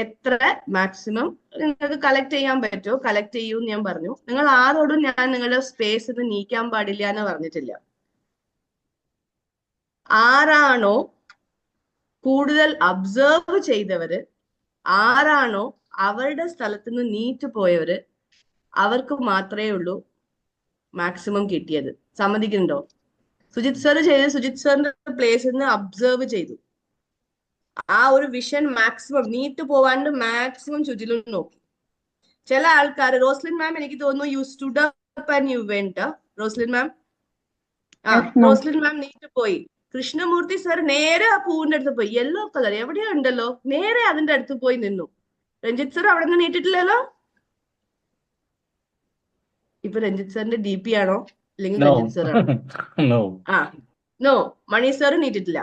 എത്ര മാക്സിമം നിങ്ങൾക്ക് കളക്ട് ചെയ്യാൻ പറ്റുമോ കളക്ട് ചെയ്യൂ എന്ന് ഞാൻ പറഞ്ഞു. നിങ്ങൾ ആരോടും ഞാൻ നിങ്ങളുടെ സ്പേസ് നീക്കാൻ പാടില്ല എന്ന് പറഞ്ഞിട്ടില്ല. ആരാണോ കൂടുതൽ അബ്സർവ് ചെയ്തവര്, ആരാണോ അവരുടെ സ്ഥലത്ത് നിന്ന് നീറ്റ് പോയവര്, അവർക്ക് മാത്രമേ ഉള്ളൂ മാക്സിമം കിട്ടിയത്. സമ്മതിക്കുന്നുണ്ടോ? സുജിത് സാർ ചെയ്ത് സുജിത് സാറിന്റെ പ്ലേസിൽ നിന്ന് അബ്സർവ് ചെയ്തു. ആ ഒരു വിഷൻ മാക്സിമം നീറ്റ് പോവാണ്ട് മാക്സിമം ചുറ്റിലും നോക്കി. ചില ആൾക്കാർ, റോസ്ലിൻ മാം എനിക്ക് തോന്നുന്നു you stood up and you went. Roslin ma'am Roslin ma'am നീറ്റ് പോയി. കൃഷ്ണമൂർത്തി സാർ നേരെ ആ പൂവിന്റെ അടുത്ത് പോയി. യെല്ലോ കളർ എവിടെയോ ഉണ്ടല്ലോ, നേരെ അതിന്റെ അടുത്ത് പോയി നിന്നു. രഞ്ജിത്ത് സാർ അവിടെ നിന്ന് നീട്ടിട്ടില്ലല്ലോ. ഇപ്പൊ രഞ്ജിത്ത് സാറിന്റെ DP ആണോ അല്ലെങ്കിൽ രഞ്ജിത്ത് സാർ ആണോ? നോ. മണി സാർ നീട്ടിട്ടില്ല.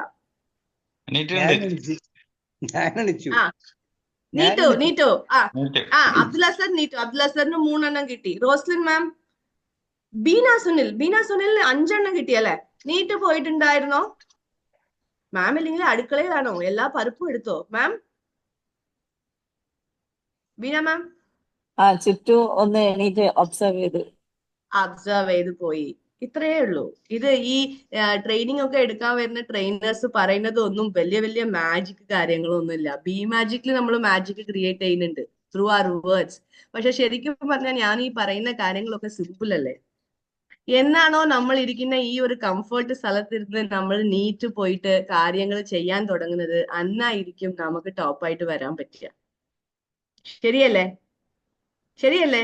നീറ്റോ അബ്ദുള്ള സാർ നീറ്റു. അബ്ദുള്ള സാറിന് 3 എണ്ണം കിട്ടി. റോസ്ലിൻ മാം, ബീന സുനിൽ 5 എണ്ണം കിട്ടിയല്ലേ? നീറ്റ് പോയിട്ടുണ്ടായിരുന്നോ മാം? ഇല്ലെങ്കിൽ അടുക്കളയിലാണോ? എല്ലാ പരുപ്പും എടുത്തോ മാം? ബീന മാം ചുറ്റും ഒന്ന് എണീറ്റ് ഒബ്സർവ് ചെയ്ത് പോയി. ഇത്രയേ ഉള്ളൂ. ഇത് ഈ ട്രെയിനിങ് ഒക്കെ എടുക്കാൻ വരുന്ന ട്രെയിനേഴ്സ് പറയുന്നത് ഒന്നും വലിയ മാജിക് കാര്യങ്ങളൊന്നുമില്ല. ബി മാജിക്കിൽ നമ്മൾ മാജിക് ക്രിയേറ്റ് ചെയ്യുന്നുണ്ട് ത്രൂ ആർ വേർഡ്സ്. പക്ഷെ ശരിക്കും പറഞ്ഞാൽ ഞാൻ ഈ പറയുന്ന കാര്യങ്ങളൊക്കെ സിമ്പിൾ അല്ലേ? എന്നാണോ നമ്മൾ ഇരിക്കുന്ന ഈ ഒരു കംഫർട്ട് സ്ഥലത്തിരുന്ന് നമ്മൾ നീറ്റ് പോയിട്ട് കാര്യങ്ങൾ ചെയ്യാൻ തുടങ്ങുന്നത്, അന്നായിരിക്കും നമുക്ക് ടോപ്പായിട്ട് വരാൻ പറ്റുക. ശരിയല്ലേ?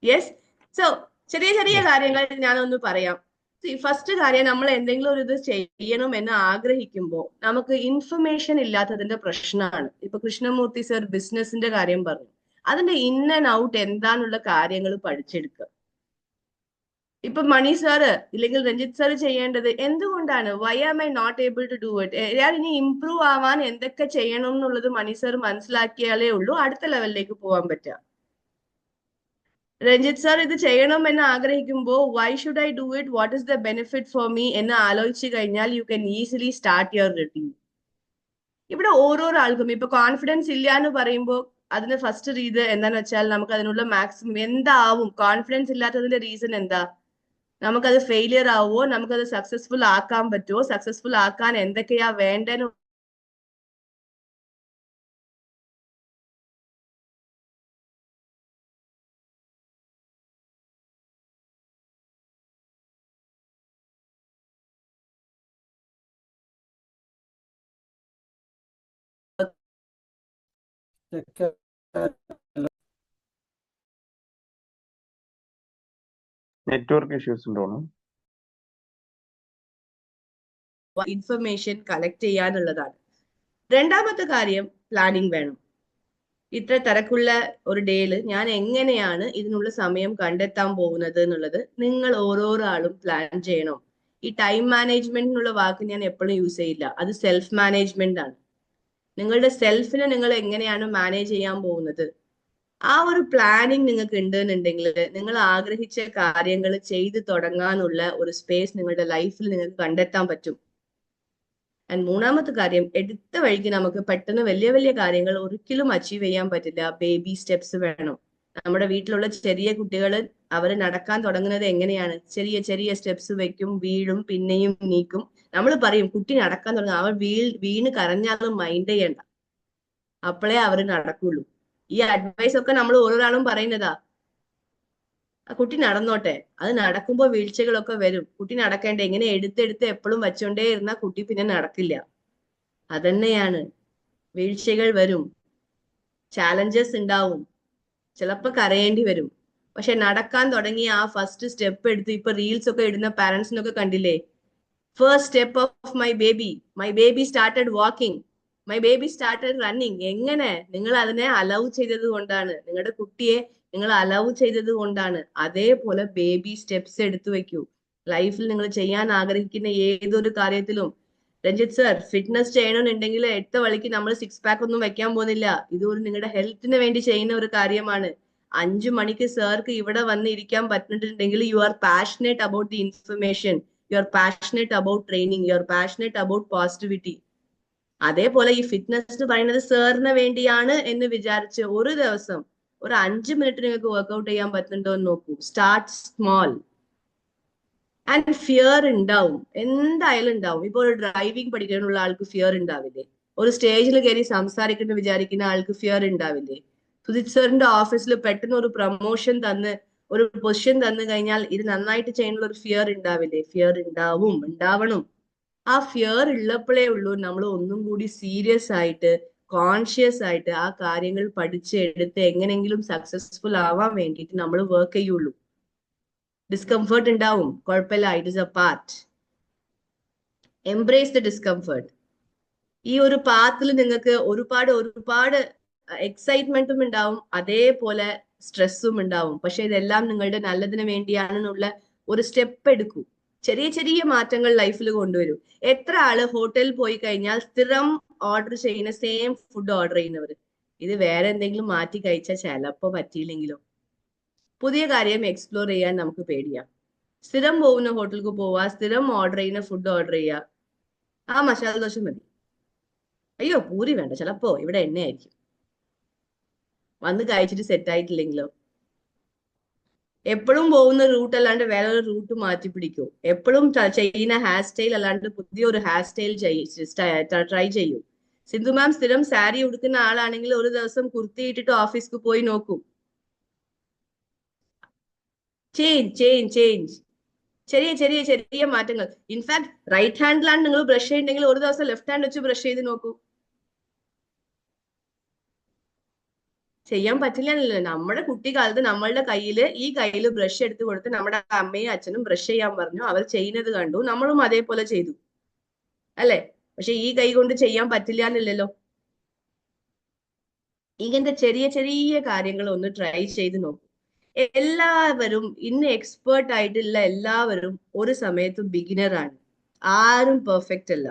യെസ്. സോ ചെറിയ കാര്യങ്ങൾ ഞാനൊന്ന് പറയാം. ഫസ്റ്റ് കാര്യം, നമ്മൾ എന്തെങ്കിലും ഒരു ഇത് ചെയ്യണം എന്ന് ആഗ്രഹിക്കുമ്പോൾ നമുക്ക് ഇൻഫർമേഷൻ ഇല്ലാത്തതിന്റെ പ്രശ്നമാണ്. ഇപ്പൊ കൃഷ്ണമൂർത്തി സർ ബിസിനസിന്റെ കാര്യം പറഞ്ഞു. അതിന്റെ ഇൻ ആൻഡ് ഔട്ട് എന്താന്നുള്ള കാര്യങ്ങൾ പഠിച്ചെടുക്കുക. ഇപ്പൊ മണി സാറ് ഇല്ലെങ്കിൽ രഞ്ജിത്ത് സാറ് ചെയ്യേണ്ടത് എന്തുകൊണ്ടാണ്, why am I not able to do it, ഞാൻ ഇനി ഇംപ്രൂവ് ആവാൻ എന്തൊക്കെ ചെയ്യണം എന്നുള്ളത് മണി സാർ മനസ്സിലാക്കിയാലേ ഉള്ളൂ അടുത്ത ലെവലിലേക്ക് പോകാൻ പറ്റുക. രഞ്ജിത്ത് സാർ ഇത് ചെയ്യണം എന്ന് ആഗ്രഹിക്കുമ്പോൾ why should I do it, what is the benefit for me എന്ന് ആലോചിച്ചു കഴിഞ്ഞാൽ you can easily start your routine. ഇവിടെ ഓരോരോ ആൾക്കും ഇപ്പൊ കോൺഫിഡൻസ് ഇല്ല എന്ന് പറയുമ്പോൾ അതിന് ഫസ്റ്റ് റീസൺ എന്താന്ന് വെച്ചാൽ നമുക്ക് അതിനുള്ള മാക്സിമം എന്താവും കോൺഫിഡൻസ് ഇല്ലാത്തതിന്റെ റീസൺ എന്താ? നമുക്കത് ഫെയിലിയർ ആവുമോ, നമുക്കത് സക്സസ്ഫുൾ ആക്കാൻ പറ്റുമോ, സക്സസ്ഫുൾ ആക്കാൻ എന്തൊക്കെയാ വേണ്ടെന്ന് നെറ്റ്വർക്ക് ഇഷ്യൂസ് ഉണ്ടോണോ? ഇൻഫർമേഷൻ കളക്ട് ചെയ്യാനുള്ളതാണ്. രണ്ടാമത്തെ കാര്യം പ്ലാനിങ് വേണം. ഇത്ര തിരക്കുള്ള ഒരു ഡേയില് ഞാൻ എങ്ങനെയാണ് ഇതിനുള്ള സമയം കണ്ടെത്താൻ പോകുന്നത് എന്നുള്ളത് നിങ്ങൾ ഓരോരോ ആളും പ്ലാൻ ചെയ്യണം. ഈ ടൈം മാനേജ്മെന്റ് എന്നുള്ള വാക്ക് ഞാൻ എപ്പോഴും യൂസ് ചെയ്യില്ല. അത് സെൽഫ് മാനേജ്മെന്റ് ആണ്. നിങ്ങളുടെ സെൽഫിനെ നിങ്ങൾ എങ്ങനെയാണ് മാനേജ് ചെയ്യാൻ പോകുന്നത്, ആ ഒരു പ്ലാനിങ് നിങ്ങൾക്ക് ഉണ്ടെന്നുണ്ടെങ്കിൽ നിങ്ങൾ ആഗ്രഹിച്ച കാര്യങ്ങൾ ചെയ്തു തുടങ്ങാനുള്ള ഒരു സ്പേസ് നിങ്ങളുടെ ലൈഫിൽ നിങ്ങൾക്ക് കണ്ടെത്താൻ പറ്റും. ആൻഡ് മൂന്നാമത്തെ കാര്യം, എടുത്ത വഴിക്ക് നമുക്ക് പെട്ടെന്ന് വലിയ വലിയ കാര്യങ്ങൾ ഒരിക്കലും അച്ചീവ് ചെയ്യാൻ പറ്റില്ല. ബേബി സ്റ്റെപ്സ് വേണം. നമ്മുടെ വീട്ടിലുള്ള ചെറിയ കുട്ടികൾ അവർ നടക്കാൻ തുടങ്ങുന്നത് എങ്ങനെയാണ്? ചെറിയ ചെറിയ സ്റ്റെപ്സ് വെക്കും, വീഴും, പിന്നെയും നീക്കും. നമ്മൾ പറയും കുട്ടി നടക്കാൻ തുടങ്ങും, അവൻ വീണ് കരഞ്ഞാലും മൈൻഡ് ചെയ്യണ്ട, അപ്പോഴേ അവർ നടക്കുള്ളൂ. ഈ അഡ്വൈസ് ഒക്കെ നമ്മൾ ഓരോരാളും പറയുന്നതാ. ആ കുട്ടി നടന്നോട്ടെ, അത് നടക്കുമ്പോൾ വീഴ്ചകളൊക്കെ വരും. കുട്ടി നടക്കേണ്ട, എങ്ങനെ എടുത്തെടുത്ത് എപ്പോഴും വെച്ചോണ്ടേ ഇരുന്നാൽ കുട്ടി പിന്നെ നടക്കില്ല. അതന്നെയാണ്, വീഴ്ചകൾ വരും, ചാലഞ്ചസ് ഉണ്ടാവും, ചിലപ്പോൾ കരയേണ്ടി വരും. പക്ഷെ നടക്കാൻ തുടങ്ങി ആ ഫസ്റ്റ് സ്റ്റെപ്പ് എടുത്ത് ഇപ്പൊ റീൽസ് ഒക്കെ ഇടുന്ന പാരന്റ്സിനൊക്കെ കണ്ടില്ലേ? First step of my baby started walking, my baby started running. എങ്ങനെ? നിങ്ങൾ അതിനെ അലൗ ചെയ്തത് കൊണ്ടാണ്, നിങ്ങളുടെ കുട്ടിയെ നിങ്ങൾ അലൗ ചെയ്തത് കൊണ്ടാണ്. അതേപോലെ ബേബി സ്റ്റെപ്സ് എടുത്തു വെക്കൂ. ലൈഫിൽ നിങ്ങൾ ചെയ്യാൻ ആഗ്രഹിക്കുന്ന ഏതൊരു കാര്യത്തിലും. രഞ്ജിത്ത് സർ, ഫിറ്റ്നസ് ചെയ്യണമെന്നുണ്ടെങ്കിൽ 8 വഴിക്ക് നമ്മൾ 6 പാക്ക് ഒന്നും വെക്കാൻ പോകുന്നില്ല. ഇതൊരു നിങ്ങളുടെ ഹെൽത്തിന് വേണ്ടി ചെയ്യുന്ന ഒരു കാര്യമാണ്. 5 മണിക്ക് സാർക്ക് ഇവിടെ വന്ന് ഇരിക്കാൻ പറ്റുന്നുണ്ടെങ്കിൽ you are passionate about the information, you are passionate about training, you are passionate about positivity. അതേപോലെ ഈ ഫിറ്റ്നസ് പറയുന്നത് സാറിന് വേണ്ടിയാണ് എന്ന് വിചാരിച്ച് ഒരു ദിവസം ഒരു 5 മിനിറ്റ് നിങ്ങൾക്ക് വർക്ക്ഔട്ട് ചെയ്യാൻ പറ്റുന്നുണ്ടോ എന്ന് നോക്കൂ. Start small. ആൻഡ് ഫിയർ ഉണ്ടാവും, എന്തായാലും ഉണ്ടാവും. ഇപ്പൊ ഒരു ഡ്രൈവിംഗ് പഠിക്കാനുള്ള ആൾക്ക് ഫിയർ ഉണ്ടാവില്ലേ? ഒരു സ്റ്റേജിൽ കയറി സംസാരിക്കണം വിചാരിക്കുന്ന ആൾക്ക് ഫിയർ ഉണ്ടാവില്ലേ? സുജിത് സാറിന്റെ ഓഫീസിൽ പെട്ടെന്ന് ഒരു പ്രൊമോഷൻ തന്ന് ഒരു പൊസിഷൻ തന്നു കഴിഞ്ഞാൽ ഇത് നന്നായിട്ട് ചെയ്യാനുള്ള ഒരു ഫിയർ ഉണ്ടാവില്ലേ? ഫിയർ ഉണ്ടാവും, ഉണ്ടാവണം. ആ ഫിയർ ഉള്ളപ്പോഴേ ഉള്ളൂ നമ്മൾ ഒന്നും കൂടി സീരിയസ് ആയിട്ട് കോൺഷ്യസ് ആയിട്ട് ആ കാര്യങ്ങൾ പഠിച്ചെടുത്ത് എങ്ങനെങ്കിലും സക്സസ്ഫുൾ ആവാൻ വേണ്ടിയിട്ട് നമ്മൾ വർക്ക് ചെയ്യുള്ളൂ. ഡിസ്കംഫേർട്ട് ഉണ്ടാവും, കുഴപ്പമില്ല, it is A part. Embrace the discomfort. ഈ ഒരു പാത്തിൽ നിങ്ങൾക്ക് ഒരുപാട് എക്സൈറ്റ്മെന്റും ഉണ്ടാവും, അതേപോലെ സ്ട്രെസ്സും ഉണ്ടാവും. പക്ഷെ ഇതെല്ലാം നിങ്ങളുടെ നല്ലതിന് വേണ്ടിയാണെന്നുള്ള ഒരു സ്റ്റെപ്പ് എടുക്കൂ. ചെറിയ ചെറിയ മാറ്റങ്ങൾ ലൈഫിൽ കൊണ്ടുവരും. എത്ര ആള് ഹോട്ടലിൽ പോയി കഴിഞ്ഞാൽ സ്ഥിരം ഓർഡർ ചെയ്യുന്ന സെയിം ഫുഡ് ഓർഡർ ചെയ്യുന്നവർ? ഇത് വേറെ എന്തെങ്കിലും മാറ്റി കഴിച്ചാൽ ചിലപ്പോ പറ്റിയില്ലെങ്കിലോ? പുതിയ കാര്യം എക്സ്പ്ലോർ ചെയ്യാൻ നമുക്ക് പേടിയാ. സ്ഥിരം പോകുന്ന ഹോട്ടലിലേക്ക് പോവാ, സ്ഥിരം ഓർഡർ ചെയ്യുന്ന ഫുഡ് ഓർഡർ ചെയ്യുക. ആ മസാല ദോശ മതി, അയ്യോ പൂരി വേണ്ട, ചിലപ്പോ ഇവിടെ എണ്ണയായിരിക്കും. വന്ന് കഴിച്ചിട്ട് സെറ്റ് ആയിട്ടില്ലെങ്കിലോ? എപ്പോഴും പോകുന്ന റൂട്ട് അല്ലാണ്ട് വേറെ ഒരു റൂട്ട് മാറ്റി പിടിക്കൂ. എപ്പോഴും ചെയ്യുന്ന ഹെയർ സ്റ്റൈൽ അല്ലാണ്ട് പുതിയൊരു ഹെയർ സ്റ്റൈൽ ട്രൈ ചെയ്യൂ. സിന്ധു മാം സ്ഥിരം സാരി ഉടുക്കുന്ന ആളാണെങ്കിൽ ഒരു ദിവസം കുർത്തി ഇട്ടിട്ട് ഓഫീസിൽ പോയി നോക്കൂ. ചേഞ്ച്. ചെറിയ ചെറിയ ചെറിയ മാറ്റങ്ങൾ. ഇൻഫാക്ട് റൈറ്റ് ഹാൻഡിലാണ് നിങ്ങൾ ബ്രഷ് ചെയ്യുന്നെങ്കിൽ ഒരു ദിവസം ലെഫ്റ്റ് ഹാൻഡ് വെച്ച് ബ്രഷ് ചെയ്ത് നോക്കൂ. ചെയ്യാൻ പറ്റില്ല. നമ്മുടെ കുട്ടിക്കാലത്ത് നമ്മളുടെ ഈ കയ്യിൽ ബ്രഷ് എടുത്ത് കൊടുത്ത് നമ്മുടെ അമ്മയും അച്ഛനും ബ്രഷ് ചെയ്യാൻ പറഞ്ഞു, അവർ ചെയ്യുന്നത് കണ്ടു, നമ്മളും അതേപോലെ ചെയ്തു, അല്ലെ? പക്ഷെ ഈ കൈ കൊണ്ട് ചെയ്യാൻ പറ്റില്ല എന്നില്ലല്ലോ. ഇങ്ങനത്തെ ചെറിയ ചെറിയ കാര്യങ്ങൾ ഒന്ന് ട്രൈ ചെയ്ത് നോക്കൂ. എല്ലാവരും ഇന്ന് എക്സ്പേർട്ട് ആയിട്ടുള്ള എല്ലാവരും ഒരു സമയത്ത് ബിഗിനർ ആണ്. ആരും പെർഫെക്റ്റ് അല്ല.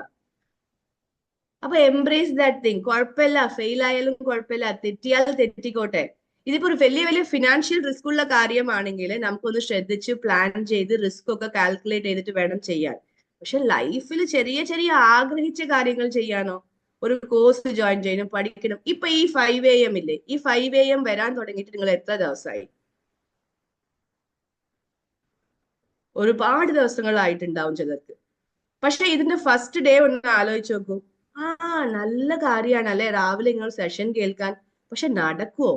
അപ്പൊ എംബ്രേസ് ദാറ്റ് തിങ്. കുഴപ്പമില്ല, ഫെയിൽ ആയാലും കുഴപ്പമില്ല, തെറ്റിയാൽ തെറ്റിക്കോട്ടെ. ഇതിപ്പോ ഒരു വലിയ വലിയ ഫിനാൻഷ്യൽ റിസ്ക് ഉള്ള കാര്യമാണെങ്കിൽ നമുക്കൊന്ന് ശ്രദ്ധിച്ച് പ്ലാൻ ചെയ്ത് റിസ്ക് ഒക്കെ കാൽക്കുലേറ്റ് ചെയ്തിട്ട് വേണം ചെയ്യാൻ. പക്ഷെ ലൈഫിൽ ചെറിയ ചെറിയ ആഗ്രഹിച്ച കാര്യങ്ങൾ ചെയ്യാനോ? ഒരു കോഴ്സ് ജോയിൻ ചെയ്യണം, പഠിക്കണം. ഇപ്പൊ ഈ 5 AM ഇല്ലേ, ഈ 5 AM വരാൻ തുടങ്ങിയിട്ട് നിങ്ങൾ എത്ര ദിവസമായി? ഒരുപാട് ദിവസങ്ങളായിട്ടുണ്ടാവും ചിലർക്ക്. പക്ഷെ ഇതിന്റെ ഫസ്റ്റ് ഡേ ഒന്ന് ആലോചിച്ച് നോക്കൂ. നല്ല കാര്യമാണ് അല്ലെ രാവിലെ നിങ്ങൾ സെഷൻ കേൾക്കാൻ. പക്ഷെ നടക്കുവോ?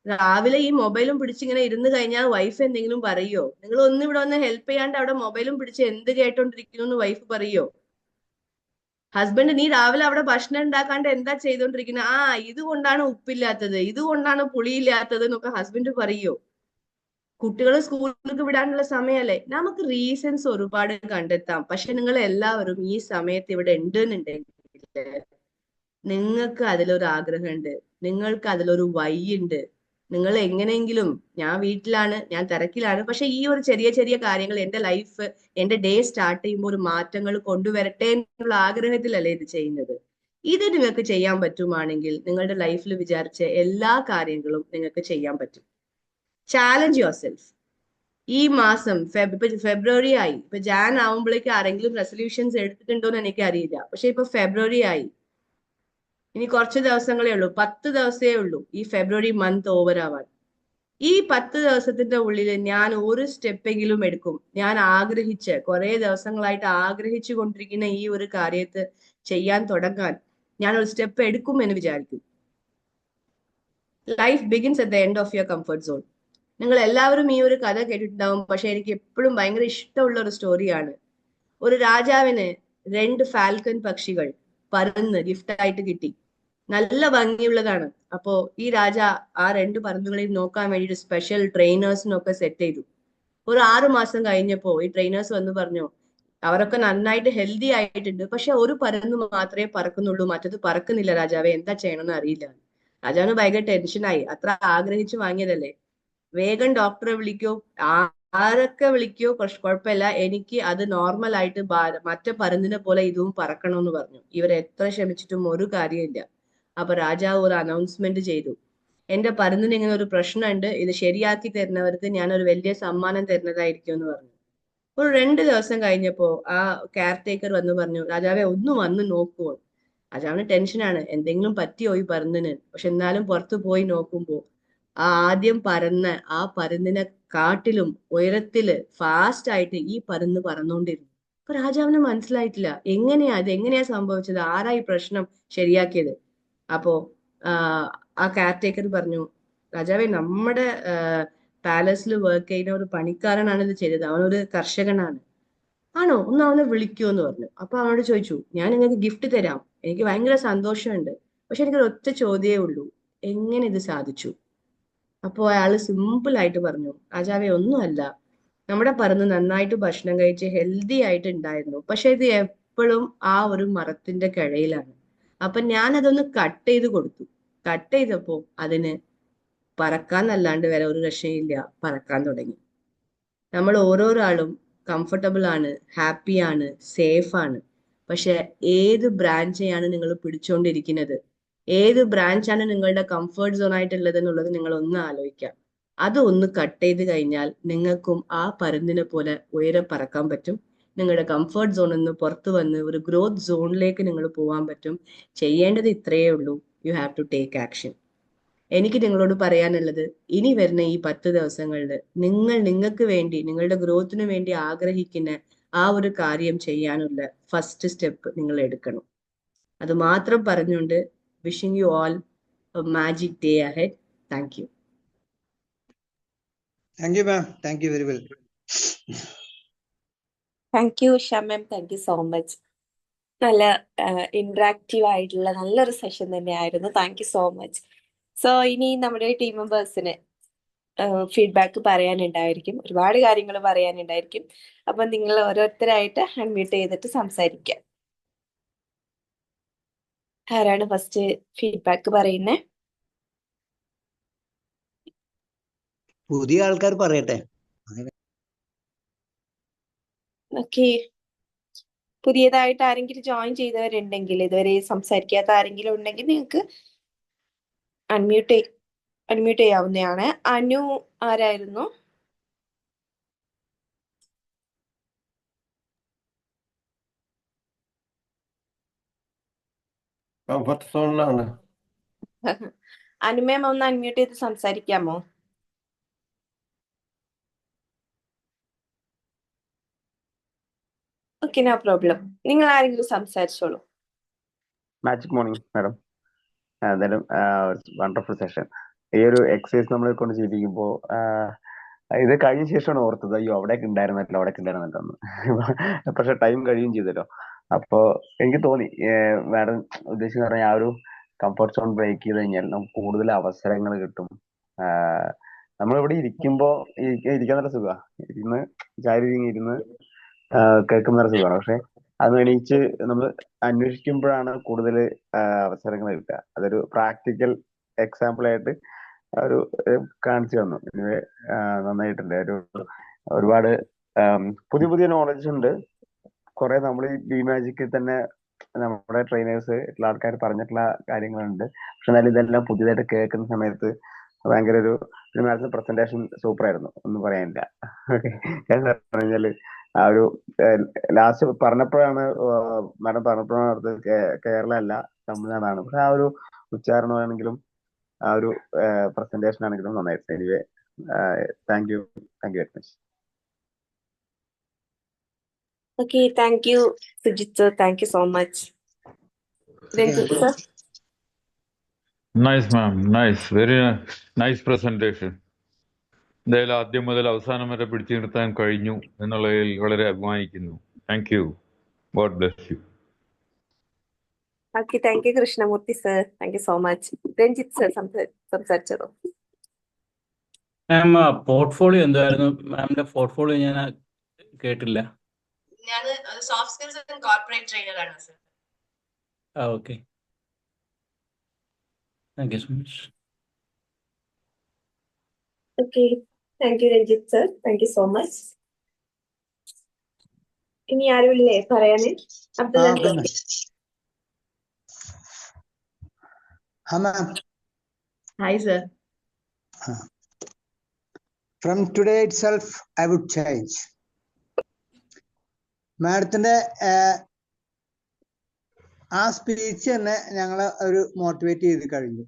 രാവിലെ ഈ മൊബൈലും പിടിച്ചിങ്ങനെ ഇരുന്ന് കഴിഞ്ഞാൽ വൈഫ് എന്തെങ്കിലും പറയോ? നിങ്ങൾ ഒന്ന് ഇവിടെ ഒന്ന് ഹെൽപ്പ് ചെയ്യാണ്ട് അവിടെ മൊബൈലും പിടിച്ച് എന്ത് കേട്ടോണ്ടിരിക്കുന്നു എന്ന് വൈഫ് പറയോ? ഹസ്ബൻഡ് നീ രാവിലെ അവിടെ ഭക്ഷണം ഉണ്ടാക്കാണ്ട് എന്താ ചെയ്തോണ്ടിരിക്കുന്നത്? ഇതുകൊണ്ടാണ് ഉപ്പില്ലാത്തത്, ഇതുകൊണ്ടാണ് പുളിയില്ലാത്തത് എന്നൊക്കെ ഹസ്ബൻഡ് പറയോ? കുട്ടികളെ സ്കൂളിലേക്ക് വിടാനുള്ള സമയമല്ലേ. നമുക്ക് റീസൺസ് ഒരുപാട് കണ്ടെത്താം. പക്ഷെ നിങ്ങൾ എല്ലാവരും ഈ സമയത്ത് ഇവിടെ ഉണ്ടെന്നുണ്ടെങ്കിൽ നിങ്ങൾക്ക് അതിലൊരു ആഗ്രഹമുണ്ട്, നിങ്ങൾക്ക് അതിലൊരു വഴി ഉണ്ട്. നിങ്ങൾ എങ്ങനെയെങ്കിലും, ഞാൻ വീട്ടിലാണ്, ഞാൻ തിരക്കിലാണ്, പക്ഷെ ഈ ഒരു ചെറിയ ചെറിയ കാര്യങ്ങൾ എന്റെ ലൈഫ്, എന്റെ ഡേ സ്റ്റാർട്ട് ചെയ്യുമ്പോൾ ഒരു മാറ്റങ്ങൾ കൊണ്ടുവരട്ടെ എന്നുള്ള ആഗ്രഹത്തിലല്ലേ ഇത് ചെയ്യുന്നത്. ഇത് നിങ്ങൾക്ക് ചെയ്യാൻ പറ്റുവാണെങ്കിൽ നിങ്ങളുടെ ലൈഫിൽ വിചാരിച്ച എല്ലാ കാര്യങ്ങളും നിങ്ങൾക്ക് ചെയ്യാൻ പറ്റും. Challenge your self. ഈ മാസം ഫെബ്രുവരി ആയി, ഇപ്പൊ ജാൻ ആവുമ്പോഴേക്ക് ആരെങ്കിലും റെസൊല്യൂഷൻസ് എടുത്തിട്ടുണ്ടോ എന്ന് എനിക്ക് അറിയില്ല. പക്ഷെ ഇപ്പൊ ഫെബ്രുവരി ആയി, ഇനി കുറച്ച് ദിവസങ്ങളേ ഉള്ളൂ, 10 ദിവസമേ ഉള്ളൂ ഈ ഫെബ്രുവരി മന്ത് ഓവർ ആവാൻ. ഈ 10 ദിവസത്തിന്റെ ഉള്ളിൽ ഞാൻ ഒരു സ്റ്റെപ്പെങ്കിലും എടുക്കും. ഞാൻ ആഗ്രഹിച്ച് കുറെ ദിവസങ്ങളായിട്ട് ആഗ്രഹിച്ചു കൊണ്ടിരിക്കുന്ന ഈ ഒരു കാര്യത്തെ ചെയ്യാൻ തുടങ്ങാൻ ഞാൻ ഒരു സ്റ്റെപ്പ് എടുക്കും എന്ന് വിചാരിക്കും. Life begins at the end of your comfort zone. നിങ്ങൾ എല്ലാവരും ഈ ഒരു കഥ കേട്ടിട്ടുണ്ടാവും. പക്ഷെ എനിക്ക് എപ്പോഴും ഭയങ്കര ഇഷ്ടമുള്ള ഒരു സ്റ്റോറിയാണ്. ഒരു രാജാവിന് 2 ഫാൽക്കൺ പക്ഷികൾ പറന്ന് ഗിഫ്റ്റായിട്ട് കിട്ടി. നല്ല ഭംഗിയുള്ളതാണ്. അപ്പോ ഈ രാജ ആ 2 പരുന്തുകളെയും നോക്കാൻ വേണ്ടിയിട്ട് സ്പെഷ്യൽ ട്രെയിനേഴ്സിനൊക്കെ സെറ്റ് ചെയ്തു. ഒരു 6 മാസം കഴിഞ്ഞപ്പോ ഈ ട്രെയിനേഴ്സ് വന്ന് പറഞ്ഞു, അവരൊക്കെ നന്നായിട്ട് ഹെൽത്തി ആയിട്ടുണ്ട്, പക്ഷെ ഒരു പരുന്ത് മാത്രമേ പറക്കുന്നുള്ളൂ, മറ്റത് പറക്കുന്നില്ല രാജാവേ, എന്താ ചെയ്യണമെന്ന് അറിയില്ല. രാജാവിന് ഭയങ്കര ടെൻഷനായി. അത്ര ആഗ്രഹിച്ചു വാങ്ങിയതല്ലേ. വേഗം ഡോക്ടറെ വിളിക്കോ, ആരൊക്കെ വിളിക്കോ, കുഴപ്പമില്ല, എനിക്ക് അത് നോർമൽ ആയിട്ട് മറ്റേ പരുന്തിനെ പോലെ ഇതും പറക്കണമെന്ന് പറഞ്ഞു. ഇവരെത്ര ശ്രമിച്ചിട്ടും ഒരു കാര്യമില്ല. അപ്പൊ രാജാവ് ഒരു അനൗൺസ്മെന്റ് ചെയ്തു, എന്റെ പരുന്തിന് ഇങ്ങനെ ഒരു പ്രശ്നമുണ്ട്, ഇത് ശരിയാക്കി തരുന്നവർക്ക് ഞാൻ ഒരു വലിയ സമ്മാനം തരുന്നതായിരിക്കും എന്ന് പറഞ്ഞു. ഒരു 2 ദിവസം കഴിഞ്ഞപ്പോ ആ കെയർ ടേക്കർ വന്ന് പറഞ്ഞു, രാജാവെ ഒന്ന് വന്ന് നോക്കുവോ. രാജാവിന് ടെൻഷനാണ്, എന്തെങ്കിലും പറ്റിയോ ഈ പരുന്തിന്. പക്ഷെ എന്നാലും പുറത്തു പോയി നോക്കുമ്പോ ആദ്യം പറന്ന ആ പരുന്തിനെ കാട്ടിലും ഉയരത്തില് ഫാസ്റ്റ് ആയിട്ട് ഈ പരുന്ത് പറന്നുകൊണ്ടിരുന്നു. അപ്പൊ രാജാവിന് മനസ്സിലായിട്ടില്ല, എങ്ങനെയാ സംഭവിച്ചത്, ആരാ ഈ പ്രശ്നം ശരിയാക്കിയത്. അപ്പോ ആ കെയർ ടേക്കർ പറഞ്ഞു, രാജാവേ, നമ്മുടെ പാലസിൽ വർക്ക് ചെയ്യുന്ന ഒരു പണിക്കാരനാണ് ഇത് ചെയ്തത്, അവനൊരു കർഷകനാണ്. ആണോ, ഒന്ന് അവനെ വിളിക്കൂ എന്ന് പറഞ്ഞു. അപ്പൊ അവനോട് ചോദിച്ചു, ഞാൻ നിങ്ങൾക്ക് ഗിഫ്റ്റ് തരാം, എനിക്ക് ഭയങ്കര സന്തോഷമുണ്ട്, പക്ഷെ എനിക്കൊരു ഒറ്റ ചോദ്യമേ ഉള്ളൂ, എങ്ങനെ ഇത് സാധിച്ചു. അപ്പോ അയാള് സിമ്പിൾ ആയിട്ട് പറഞ്ഞു, രാജാവേ, ഒന്നുമല്ല, നമ്മുടെ പരുന്ത് നന്നായിട്ട് ഭക്ഷണം കഴിച്ച് ഹെൽത്തി ആയിട്ട് ഉണ്ടായിരുന്നു, പക്ഷെ ഇത് എപ്പോഴും ആ ഒരു മരത്തിന്റെ കിഴയിലാണ്. അപ്പൊ ഞാൻ അതൊന്ന് കട്ട് ചെയ്ത് കൊടുത്തു. കട്ട് ചെയ്തപ്പോ അതിന് പറക്കാന്നല്ലാണ്ട് വേറെ ഒരു രക്ഷയില്ല, പറക്കാൻ തുടങ്ങി. നമ്മൾ ഓരോരാളും കംഫർട്ടബിൾ ആണ്, ഹാപ്പി ആണ്, സേഫ് ആണ്. പക്ഷെ ഏത് ബ്രാഞ്ചെയാണ് നിങ്ങൾ പിടിച്ചുകൊണ്ടിരിക്കുന്നത്, ഏത് ബ്രാഞ്ചാണ് നിങ്ങളുടെ കംഫർട്ട് സോൺ ആയിട്ടുള്ളത് എന്നുള്ളത് നിങ്ങൾ ഒന്ന് ആലോചിക്കാം. അത് ഒന്ന് കട്ട് ചെയ്ത് കഴിഞ്ഞാൽ നിങ്ങൾക്കും ആ പരുന്തിനെ പോലെ ഉയരെ പറക്കാൻ പറ്റും. നിങ്ങളുടെ കംഫർട്ട് സോണിൽ നിന്ന് പുറത്തു വന്ന് ഒരു ഗ്രോത്ത് സോണിലേക്ക് നിങ്ങൾ പോകാൻ പറ്റും. ചെയ്യേണ്ടത് ഇത്രയേ ഉള്ളൂ, you have to take action. എനിക്ക് നിങ്ങളോട് പറയാനുള്ളത്, ഇനി വരുന്ന ഈ 10 ദിവസങ്ങളിൽ നിങ്ങൾക്ക് വേണ്ടി, നിങ്ങളുടെ ഗ്രോത്തിന് വേണ്ടി ആഗ്രഹിക്കുന്ന ആ ഒരു കാര്യം ചെയ്യാനുള്ള ഫസ്റ്റ് സ്റ്റെപ്പ് നിങ്ങൾ എടുക്കണം. അത് മാത്രം പറഞ്ഞുകൊണ്ട് wishing you all A magic day ahead. Thank you. Thank you, ma'am. Thank you very well. Thank you Usha ma'am, thank you so much. നല്ല ഇന്ററാക്റ്റീവ് ആയിട്ടുള്ള നല്ലൊരു സെഷൻ തന്നെയായിരുന്നു. Thank you so much. So ഇനി നമ്മുടെ ടീം മെമ്പേഴ്സിന് ഫീഡ്ബാക്ക് പറയാനുണ്ടായിരിക്കും, ഒരുപാട് കാര്യങ്ങൾ പറയാനുണ്ടായിരിക്കും. അപ്പൊ നിങ്ങൾ ഓരോരുത്തരായിട്ട് അൺമ്യൂട്ട് ചെയ്തിട്ട് സംസാരിക്കാം. ആരാണ് ഫസ്റ്റ് ഫീഡ്ബാക്ക് പറയുന്നേ? പുതിയ ആൾക്കാർ പറയട്ടെ. ഓക്കെ, പുതിയതായിട്ട് ആരെങ്കിലും ജോയിൻ ചെയ്തവരുണ്ടെങ്കിൽ, ഇതുവരെ സംസാരിക്കാത്ത ആരെങ്കിലും ഉണ്ടെങ്കിൽ നിങ്ങൾക്ക് അൺമ്യൂട്ട് ചെയ്യാവുന്നതാണ്. അനു ആരായിരുന്നു? കംഫർട്ട് സോണിലാണ്. അനുമേം ഒന്ന് അൺമ്യൂട്ട് ചെയ്ത് സംസാരിക്കാമോ? Okay, no problem. നിങ്ങൾ ആരെങ്കിലും സംസാരിച്ചോളൂ. Magic morning madam. എന്തായാലും വണ്ടർഫുൾ സെഷൻ. ഈ ഒരു എക്സസൈസ് നമ്മളെ കൊണ്ട് ചെയ്യിപ്പിക്കുമ്പോൾ ഇത് കഴിഞ്ഞ ശേഷമാണ് ഓർത്തത്, അയ്യോ അവിടേക്ക് ഉണ്ടായിരുന്നല്ലോ എന്ന്. പക്ഷെ ടൈം കഴിയും ചെയ്തല്ലോ. അപ്പോ എനിക്ക് തോന്നി മാഡം ഉദ്ദേശിക്കുന്ന പറഞ്ഞാൽ ആ ഒരു കംഫർട്ട് സോൺ ബ്രേക്ക് ചെയ്ത് കഴിഞ്ഞാൽ നമുക്ക് കൂടുതൽ അവസരങ്ങൾ കിട്ടും. നമ്മളിവിടെ ഇരിക്കുമ്പോ ഇരിക്കാൻ നല്ല സുഖമാണ്, ഇരുന്ന് ചാരി ഇരുന്ന് കേൾക്കുന്ന നല്ല സുഖമാണ്. പക്ഷെ അത് എണീച്ച് നമ്മൾ അന്വേഷിക്കുമ്പോഴാണ് കൂടുതൽ അവസരങ്ങൾ കിട്ടുക. അതൊരു പ്രാക്ടിക്കൽ എക്സാമ്പിൾ ആയിട്ട് ഒരു കാണിച്ചു തന്നു. എനിവേ നന്നായിട്ടുണ്ട്. ഒരുപാട് പുതിയ പുതിയ നോളജ് ഉണ്ട്. കുറെ നമ്മൾ ഈ ബി മാജിക്കിൽ തന്നെ നമ്മുടെ ട്രെയിനേഴ്സ് ഉള്ള ആൾക്കാർ പറഞ്ഞിട്ടുള്ള കാര്യങ്ങളുണ്ട്. പക്ഷെ എന്നാലും ഇതെല്ലാം പുതിയതായിട്ട് കേൾക്കുന്ന സമയത്ത് ഭയങ്കര ഒരു മാഡത്തിന്റെ പ്രസന്റേഷൻ സൂപ്പർ ആയിരുന്നു, ഒന്നും പറയാനില്ല. എന്താ പറഞ്ഞാല് ആ ഒരു ലാസ്റ്റ് പറഞ്ഞപ്പോഴാണ് മാഡം പറഞ്ഞപ്പോഴാണ് അടുത്ത് കേരള അല്ല തമിഴ്നാടാണ്. പക്ഷെ ആ ഒരു ഉച്ചാരണമാണെങ്കിലും ആ ഒരു പ്രസന്റേഷൻ ആണെങ്കിലും നന്നായിരുന്നു. Anyway thank you very much. Okay, thank U Sujith sir, thank you so much. Ranjith sir. Nice ma'am, nice, very nice presentation. എന്തായാലും ആദ്യം മുതൽ അവസാനം വരെ പിടിച്ചു നിർത്താൻ കഴിഞ്ഞു എന്നുള്ളതിൽ വളരെ അഭിമാനിക്കുന്നു. Thank you. God bless you. Okay, thank you Krishnamurthy sir, thank you so much. Ranjith sir സംസാരിച്ചതോ? മാം, പോർട്ട്ഫോളിയോ എന്തായിരുന്നു? മാമിന്റെ പോർട്ട്ഫോളിയോ ഞാൻ കേട്ടില്ല. ഞാൻ soft skills and corporate trainer ആണ് sir. Okay, thank you so much. Okay, thank you Ranjith sir, thank you so much. ഇനി ആരുമില്ലേ പറയാന്? Abdullah sir. Hi sir. From today itself, I would change. മാഡത്തിന്റെ ആ സ്പീച്ച് തന്നെ ഞങ്ങളെ ഒരു മോട്ടിവേറ്റ് ചെയ്ത് കഴിഞ്ഞു.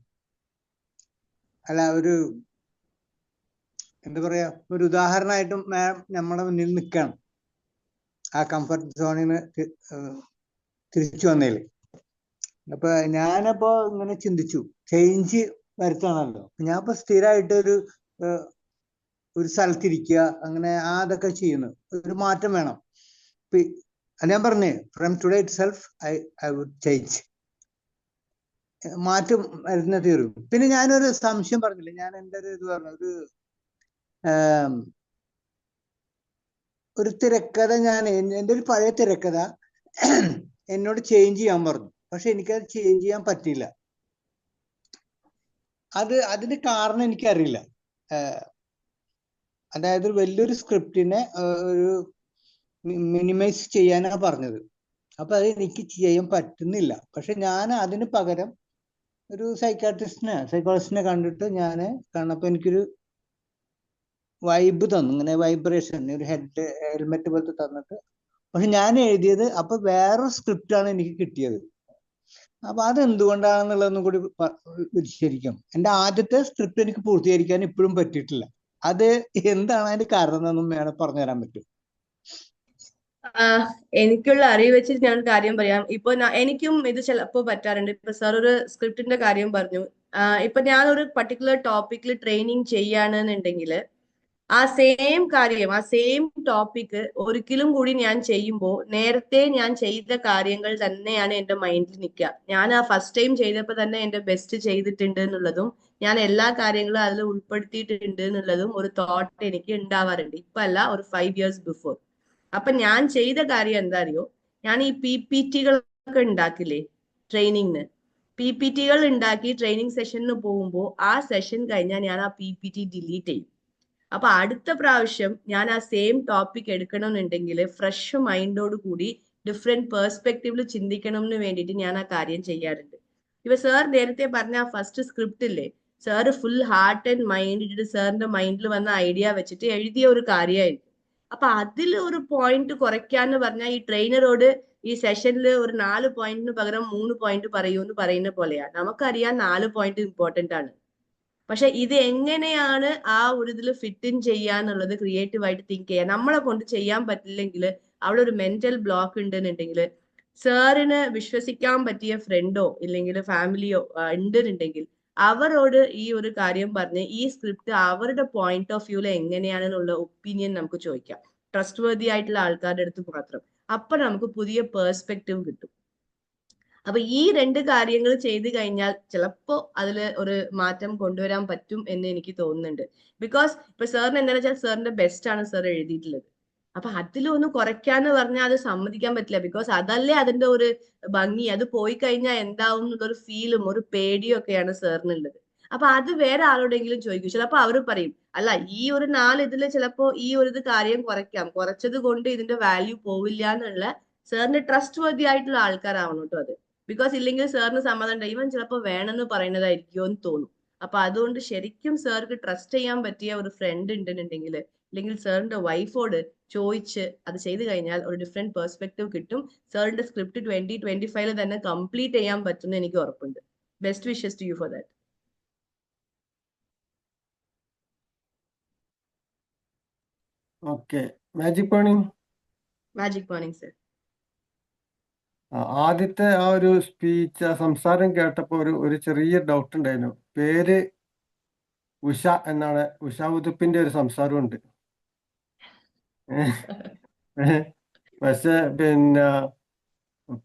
അല്ല, ഒരു എന്താ പറയാ, ഒരു ഉദാഹരണമായിട്ടും മാം നമ്മുടെ മുന്നിൽ നിൽക്കണം ആ കംഫർട്ട് സോണിൽ നിന്ന് തിരിച്ചു വന്നതിൽ. അപ്പൊ ഞാനപ്പോ ഇങ്ങനെ ചിന്തിച്ചു, ചേഞ്ച് വരുത്തണമല്ലോ. ഞാൻ ഇപ്പൊ സ്ഥിരമായിട്ട് ഒരു സ്ഥലത്തിരിക്കുക, അങ്ങനെ അതൊക്കെ ചെയ്യുന്നു. ഒരു മാറ്റം വേണം. ഞാൻ പറഞ്ഞേ, from today itself I would change. മാറ്റം വരുന്ന തീരും. പിന്നെ ഞാനൊരു സംശയം പറഞ്ഞില്ല, ഞാൻ എൻ്റെ ഇത് പറഞ്ഞു, ഒരു തിരക്കഥ എൻ്റെ ഒരു പഴയ തിരക്കഥ എന്നോട് ചേഞ്ച് ചെയ്യാൻ പറഞ്ഞു. പക്ഷെ എനിക്കത് ചേഞ്ച് ചെയ്യാൻ പറ്റില്ല. അതിന്റെ കാരണം എനിക്കറിയില്ല. അതായത് വലിയൊരു സ്ക്രിപ്റ്റിനെ ഒരു മിനിമൈസ് ചെയ്യാനാണ് പറഞ്ഞത്. അപ്പൊ അത് എനിക്ക് ചെയ്യാൻ പറ്റുന്നില്ല. പക്ഷെ ഞാൻ അതിന് പകരം ഒരു സൈക്കോളജിസ്റ്റിനെ കണ്ടിട്ട് ഞാൻ കണ്ടപ്പോ എനിക്കൊരു വൈബ് തന്നു, ഇങ്ങനെ വൈബ്രേഷൻ, ഒരു ഹെൽമെറ്റ് പോലത്തെ തന്നിട്ട്. പക്ഷെ ഞാൻ എഴുതിയത് അപ്പൊ വേറൊരു സ്ക്രിപ്റ്റാണ് എനിക്ക് കിട്ടിയത്. അപ്പൊ അതെന്തുകൊണ്ടാണെന്നുള്ളതൊന്നും കൂടി വിശദീകരിക്കും. എൻ്റെ ആദ്യത്തെ സ്ക്രിപ്റ്റ് എനിക്ക് പൂർത്തീകരിക്കാൻ ഇപ്പോഴും പറ്റിയിട്ടില്ല. അത് എന്താണ് അതിന്റെ കാരണം എന്നൊന്നും വേണം പറഞ്ഞു തരാൻ പറ്റും? എനിക്കുള്ള അറിവ് വെച്ചിട്ട് ഞാൻ കാര്യം പറയാം. ഇപ്പൊ എനിക്കും ഇത് ചിലപ്പോ പറ്റാറുണ്ട്. ഇപ്പൊ സാർ ഒരു സ്ക്രിപ്റ്റിന്റെ കാര്യം പറഞ്ഞു. ഇപ്പൊ ഞാനൊരു പർട്ടിക്കുലർ ടോപ്പിക്കിൽ ട്രെയിനിങ് ചെയ്യാണെന്നുണ്ടെങ്കിൽ ആ സെയിം കാര്യം, ആ സെയിം ടോപ്പിക്ക് ഒരിക്കലും കൂടി ഞാൻ ചെയ്യുമ്പോൾ നേരത്തെ ഞാൻ ചെയ്ത കാര്യങ്ങൾ തന്നെയാണ് എൻ്റെ മൈൻഡിൽ നിൽക്കുക. ഞാൻ ആ ഫസ്റ്റ് ടൈം ചെയ്തപ്പോൾ തന്നെ എൻ്റെ ബെസ്റ്റ് ചെയ്തിട്ടുണ്ട് എന്നുള്ളതും ഞാൻ എല്ലാ കാര്യങ്ങളും അതിൽ ഉൾപ്പെടുത്തിയിട്ടുണ്ട് എന്നുള്ളതും ഒരു തോട്ട് എനിക്ക് ഉണ്ടാവാറുണ്ട്. ഇപ്പൊ അല്ല, ഒരു 5 years ബിഫോർ. അപ്പൊ ഞാൻ ചെയ്ത കാര്യം എന്താ അറിയോ? ഞാൻ ഈ PPT-കളൊക്കെ ഉണ്ടാക്കില്ലേ ട്രെയിനിങ്ങിന്, PPT-കൾ ഉണ്ടാക്കി ട്രെയിനിങ് സെഷനിന് പോകുമ്പോൾ ആ സെഷൻ കഴിഞ്ഞാൽ ഞാൻ ആ PPT ഡിലീറ്റ് ചെയ്യും. അപ്പൊ അടുത്ത പ്രാവശ്യം ഞാൻ ആ സെയിം ടോപ്പിക് എടുക്കണമെന്നുണ്ടെങ്കിൽ ഫ്രഷ് മൈൻഡോട് കൂടി ഡിഫറെന്റ് പേഴ്സ്പെക്റ്റീവിൽ ചിന്തിക്കണമെന്ന് വേണ്ടിയിട്ട് ഞാൻ ആ കാര്യം ചെയ്യാറുണ്ട്. ഇപ്പൊ സാർ നേരത്തെ പറഞ്ഞ ആ ഫസ്റ്റ് സ്ക്രിപ്റ്റ് ഇല്ലേ, sir full heart and mind ഇട്ടിട്ട് സാറിന്റെ മൈൻഡിൽ വന്ന ഐഡിയ വെച്ചിട്ട് എഴുതിയ ഒരു കാര്യമായിരിക്കും. അപ്പൊ അതിൽ ഒരു പോയിന്റ് കുറയ്ക്കാന്ന് പറഞ്ഞാൽ ഈ ട്രെയിനറോട് ഈ സെഷനിൽ ഒരു 4 പോയിന്റിന് പകരം 3 പോയിന്റ് പറയൂ എന്ന് പറയുന്ന പോലെയാണ്. നമുക്കറിയാം 4 പോയിന്റ് ഇമ്പോർട്ടന്റ് ആണ്. പക്ഷെ ഇത് എങ്ങനെയാണ് ആ ഒരു ഇതിൽ ഫിറ്റ് ഇൻ ചെയ്യാന്നുള്ളത് ക്രിയേറ്റീവ് ആയിട്ട് തിങ്ക് ചെയ്യാം. നമ്മളെ കൊണ്ട് ചെയ്യാൻ പറ്റില്ലെങ്കിൽ അവിടെ ഒരു മെന്റൽ ബ്ലോക്ക് ഉണ്ടെന്നുണ്ടെങ്കിൽ സാറിന് വിശ്വസിക്കാൻ പറ്റിയ ഫ്രണ്ടോ ഇല്ലെങ്കിൽ ഫാമിലിയോ ഉണ്ടെന്നുണ്ടെങ്കിൽ അവരോട് ഈ ഒരു കാര്യം പറഞ്ഞ് ഈ സ്ക്രിപ്റ്റ് അവരുടെ പോയിന്റ് ഓഫ് വ്യൂല് എങ്ങനെയാണെന്നുള്ള ഒപ്പീനിയൻ നമുക്ക് ചോദിക്കാം. ട്രസ്റ്റ് വർത്തി ആയിട്ടുള്ള ആൾക്കാരുടെ അടുത്ത് മാത്രം. അപ്പൊ നമുക്ക് പുതിയ പേഴ്സ്പെക്റ്റീവ് കിട്ടും. അപ്പൊ ഈ 2 കാര്യങ്ങൾ ചെയ്തു കഴിഞ്ഞാൽ ചിലപ്പോ അതിൽ ഒരു മാറ്റം കൊണ്ടുവരാൻ പറ്റും എന്ന് എനിക്ക് തോന്നുന്നുണ്ട്. ബിക്കോസ് ഇപ്പൊ സാറിന് എന്താണെന്ന് വെച്ചാൽ സാറിന്റെ ബെസ്റ്റ് ആണ് സാർ എഴുതിയിട്ടുള്ളത്. അപ്പൊ അതിലൊന്ന് കുറയ്ക്കാന്ന് പറഞ്ഞാൽ അത് സമ്മതിക്കാൻ പറ്റില്ല. ബിക്കോസ് അതല്ലേ അതിന്റെ ഒരു ഭംഗി. അത് പോയി കഴിഞ്ഞാൽ എന്താവും എന്നുള്ളൊരു ഫീലും ഒരു പേടിയും ഒക്കെയാണ് സാറിനുള്ളത്. അപ്പൊ അത് വേറെ ആരോടെങ്കിലും ചോദിക്കും. ചിലപ്പോ അവർ പറയും അല്ല ഈ ഒരു 4 ഇതില് ചിലപ്പോ ഈ ഒരു ഇത് കാര്യം കുറയ്ക്കാം, കുറച്ചത് കൊണ്ട് ഇതിന്റെ വാല്യൂ പോവില്ല എന്നുള്ള സാറിന് ട്രസ്റ്റ് വർത്തി ആയിട്ടുള്ള ആൾക്കാരാവണം കേട്ടോ അത്. ബിക്കോസ് ഇല്ലെങ്കിൽ സാറിന് സമ്മതം ഇവൻ ചിലപ്പോൾ വേണമെന്ന് പറയുന്നതായിരിക്കുമോ എന്ന് തോന്നും. അപ്പൊ അതുകൊണ്ട് ശരിക്കും സാർക്ക് ട്രസ്റ്റ് ചെയ്യാൻ പറ്റിയ ഒരു ഫ്രണ്ട് ഉണ്ടെന്നുണ്ടെങ്കിൽ അല്ലെങ്കിൽ സാറിന്റെ വൈഫോട് ചോദിച്ച് അത് ചെയ്തു കഴിഞ്ഞാൽ ഒരു ഡിഫറെന്റ് പെർസ്പെക്റ്റീവ് കിട്ടും. സാറിന്റെ സ്ക്രിപ്റ്റ് 2025 തന്നെ കംപ്ലീറ്റ് ചെയ്യാൻ പറ്റുമെന്ന് എനിക്ക് ഉറപ്പുണ്ട്. Best wishes to you for that. Okay, magic morning. Magic morning sir. ആദ്യത്തെ ആ ഒരു സ്പീച്ച്, ആ സംസാരം കേട്ടപ്പോൾ ഒരു ചെറിയ ഡൗട്ട് ഉണ്ടായിരുന്നു. പേര് ഉഷ എന്നാണ്. ഉഷ ഉതുപ്പിന്റെ ഒരു സംസാരമുണ്ട്. പക്ഷെ പിന്നെ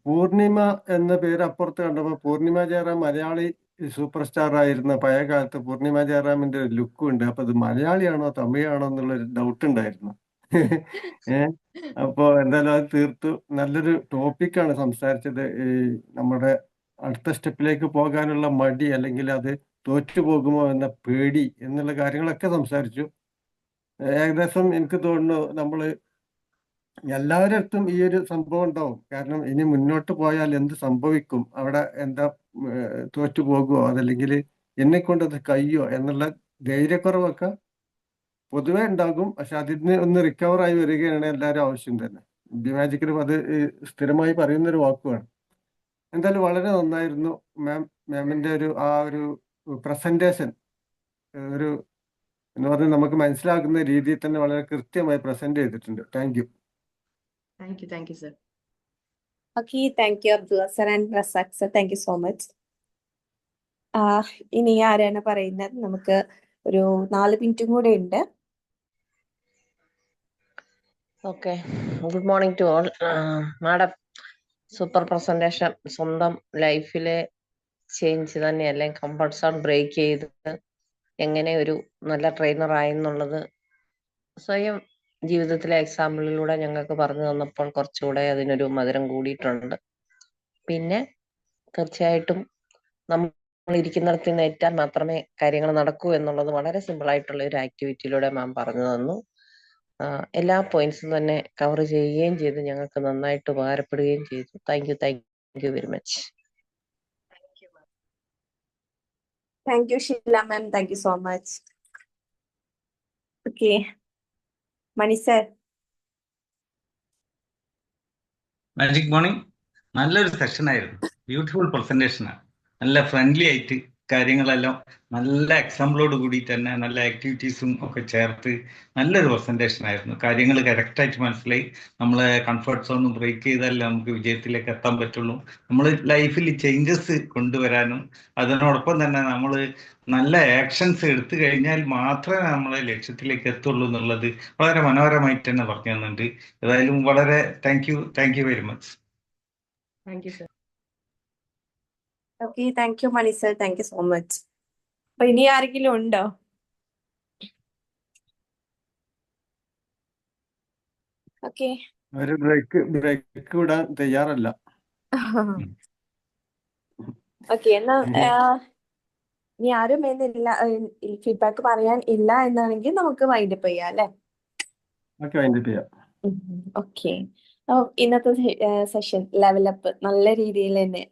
പൂർണിമ എന്ന പേര് അപ്പുറത്ത് കണ്ടപ്പോൾ പൂർണിമ ജയറാം മലയാളി സൂപ്പർ സ്റ്റാർ ആയിരുന്ന പഴയ കാലത്ത് പൂർണിമ ജയറാമിന്റെ ഒരു ലുക്കും ഉണ്ട്. അപ്പൊ ഇത് മലയാളിയാണോ തമിഴാണോ എന്നുള്ളൊരു ഡൗട്ട് ഉണ്ടായിരുന്നു. അപ്പോ എന്തായാലും അത് തീർത്തു. നല്ലൊരു ടോപ്പിക്കാണ് സംസാരിച്ചത്. ഈ നമ്മുടെ അടുത്ത സ്റ്റെപ്പിലേക്ക് പോകാനുള്ള മടി അല്ലെങ്കിൽ അത് തോറ്റു പോകുമോ എന്ന പേടി എന്നുള്ള കാര്യങ്ങളൊക്കെ സംസാരിച്ചു. ഏകദേശം എനിക്ക് തോന്നുന്നു നമ്മള് എല്ലാവരുടെ അടുത്തും ഈ ഒരു സംഭവം ഉണ്ടാവും. കാരണം ഇനി മുന്നോട്ട് പോയാൽ എന്ത് സംഭവിക്കും, അവിടെ എന്താ തോറ്റു പോകുമോ, അതല്ലെങ്കിൽ എന്നെ കൊണ്ട് അത് കഴിയോ എന്നുള്ള ധൈര്യക്കുറവൊക്കെ പൊതുവെ ഉണ്ടാകും. പക്ഷെ അതിന് ഒന്ന് റിക്കവർ ആയി വരികയാണ് എല്ലാവരും ആവശ്യം തന്നെ. മാജിക്കിലും അത് സ്ഥിരമായി പറയുന്നൊരു വാക്കുമാണ്. എന്തായാലും വളരെ നന്നായിരുന്നു മാമിന്റെ ആ ഒരു പ്രസന്റേഷൻ. ഒരു എന്ന് പറഞ്ഞാൽ നമുക്ക് മനസ്സിലാക്കുന്ന രീതിയിൽ തന്നെ വളരെ കൃത്യമായി പ്രസന്റ് ചെയ്തിട്ടുണ്ട്. Thank you. Thank you sir. Okay, thank you Abdullah sir and Razak sir. Thank you so much. ഇനി ആരാണ് പറയുന്നത്? നമുക്ക് ഒരു 4 മിനിറ്റും കൂടെ ഉണ്ട്. Okay, good morning to all. Madam, super presentation. സ്വന്തം ലൈഫിലെ ചേഞ്ച് തന്നെ അല്ലെങ്കിൽ കംഫർട്ട് സോൺ ബ്രേക്ക് ചെയ്ത് എങ്ങനെ ഒരു നല്ല ട്രെയിനർ ആയെന്നുള്ളത് സ്വയം ജീവിതത്തിലെ എക്സാമ്പിളിലൂടെ ഞങ്ങൾക്ക് പറഞ്ഞു തന്നപ്പോൾ കുറച്ചുകൂടെ അതിനൊരു മധുരം കൂടിയിട്ടുണ്ട്. പിന്നെ തീർച്ചയായിട്ടും നമ്മൾ ഇരിക്കുന്നിടത്ത് നിന്ന് ഏറ്റാൽ മാത്രമേ കാര്യങ്ങൾ നടക്കൂ എന്നുള്ളത് വളരെ സിമ്പിൾ ആയിട്ടുള്ള ഒരു ആക്ടിവിറ്റിയിലൂടെ മാം പറഞ്ഞു തന്നു. എല്ലാ പോയിന്റ്സും തന്നെ കവർ ചെയ്യുകയും ചെയ്ത് ഞങ്ങൾക്ക് നന്നായിട്ട് ഉപകാരപ്പെടുകയും ചെയ്തു. Thank you very much. Thank you Sheela ma'am. Thank you so much. Okay, Mani sir. Magic morning. നല്ലൊരു സെഷൻ ആയിരുന്നു. ബ്യൂട്ടിഫുൾ പ്രസന്റേഷനാണ്. നല്ല ഫ്രണ്ട്ലി ആയിട്ട് കാര്യങ്ങളെല്ലാം നല്ല എക്സാമ്പിളോട് കൂടി തന്നെ നല്ല ആക്ടിവിറ്റീസും ഒക്കെ ചേർത്ത് നല്ലൊരു പ്രസന്റേഷൻ ആയിരുന്നു. കാര്യങ്ങൾ കറക്റ്റായിട്ട് മനസ്സിലായി. നമ്മളെ കംഫർട്ട് സോൺ ബ്രേക്ക് ചെയ്താലേ നമുക്ക് വിജയത്തിലേക്ക് എത്താൻ പറ്റുള്ളൂ. നമ്മൾ ലൈഫിൽ ചേഞ്ചസ് കൊണ്ടുവരാനും അതിനോടൊപ്പം തന്നെ നമ്മൾ നല്ല ആക്ഷൻസ് എടുത്തു കഴിഞ്ഞാൽ മാത്രമേ നമ്മളെ ലക്ഷ്യത്തിലേക്ക് എത്തുള്ളൂ എന്നുള്ളത് വളരെ മനോഹരമായിട്ട് തന്നെ പറഞ്ഞു തന്നിട്ടുണ്ട്. ഏതായാലും വളരെ thank you very much. Thank you sir. Okay, thank you Mani sir. Thank you so much. അപ്പൊ ഇനി ആരെങ്കിലും ഉണ്ടോ? ഓക്കെ. ഒരു ബ്രേക്ക് വിടാൻ തയ്യാറല്ല. ഓക്കെ, എന്നാ ഇനി ആരും എന്നില്ല, ഫീഡ്ബാക്ക് പറയാൻ ഇല്ല എന്നാണെങ്കിൽ നമുക്ക് വൈൻഡപ്പ് ചെയ്യാം അല്ലെ? ഓക്കെ, വൈൻഡപ്പ് ചെയ്യാം. ഓക്കെ, ഇന്നത്തെ സെഷൻ ലെവലപ്പ് നല്ല രീതിയിൽ തന്നെ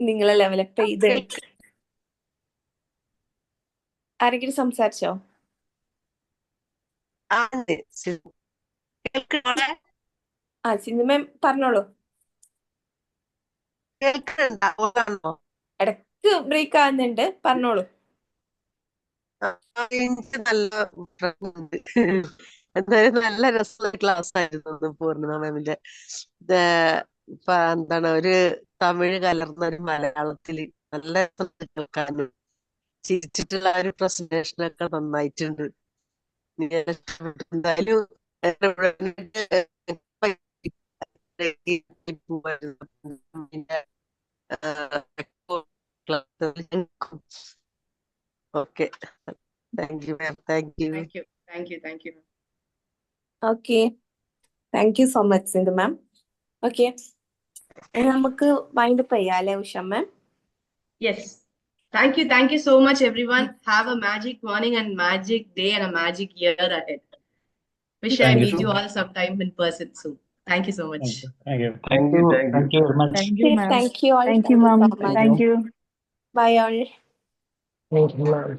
നിങ്ങൾ ലെവലപ്പ് ചെയ്ത് ആരെങ്കിലും സംസാരിച്ചോ? സിന്ധു മാം പറഞ്ഞോളൂ. കേൾക്കുന്നുണ്ടോ? ഇടക്ക് ബ്രേക്ക് ആകുന്നുണ്ട്, പറഞ്ഞോളൂ. എനിക്ക് നല്ല പ്രശ്നമുണ്ട്. എന്തായാലും നല്ല രസമുള്ള ക്ലാസ് ആയിരുന്നു പൂർണിമ മാമിന്റെ. എന്താണ് ഒരു തമിഴ് കലർന്ന ഒരു മലയാളത്തില് നല്ല രസം കേൾക്കാനും ചിരിച്ചിട്ടുള്ള ഒരു പ്രസന്റേഷനൊക്കെ നന്നായിട്ടുണ്ട്. എന്തായാലും okay, thank you ma'am, thank U. Thank you. Okay, thank you so much Sindhu ma'am. Okay, നമുക്ക് വൈൻഡപ്പ് ചെയ്യാം അല്ലേ ഉഷ മാം? Yes. Thank you so much, everyone. Have a magic morning and magic day and a magic year ahead. Wish I Thank you meet so you much. all sometime in person soon. Thank you so much. Thank you. Thank you. Thank you. Thank you very much. Thank you, ma'am. Thank you all. Thank you, Thank you ma'am. so much. Thank you. Bye all. Thank you, ma'am.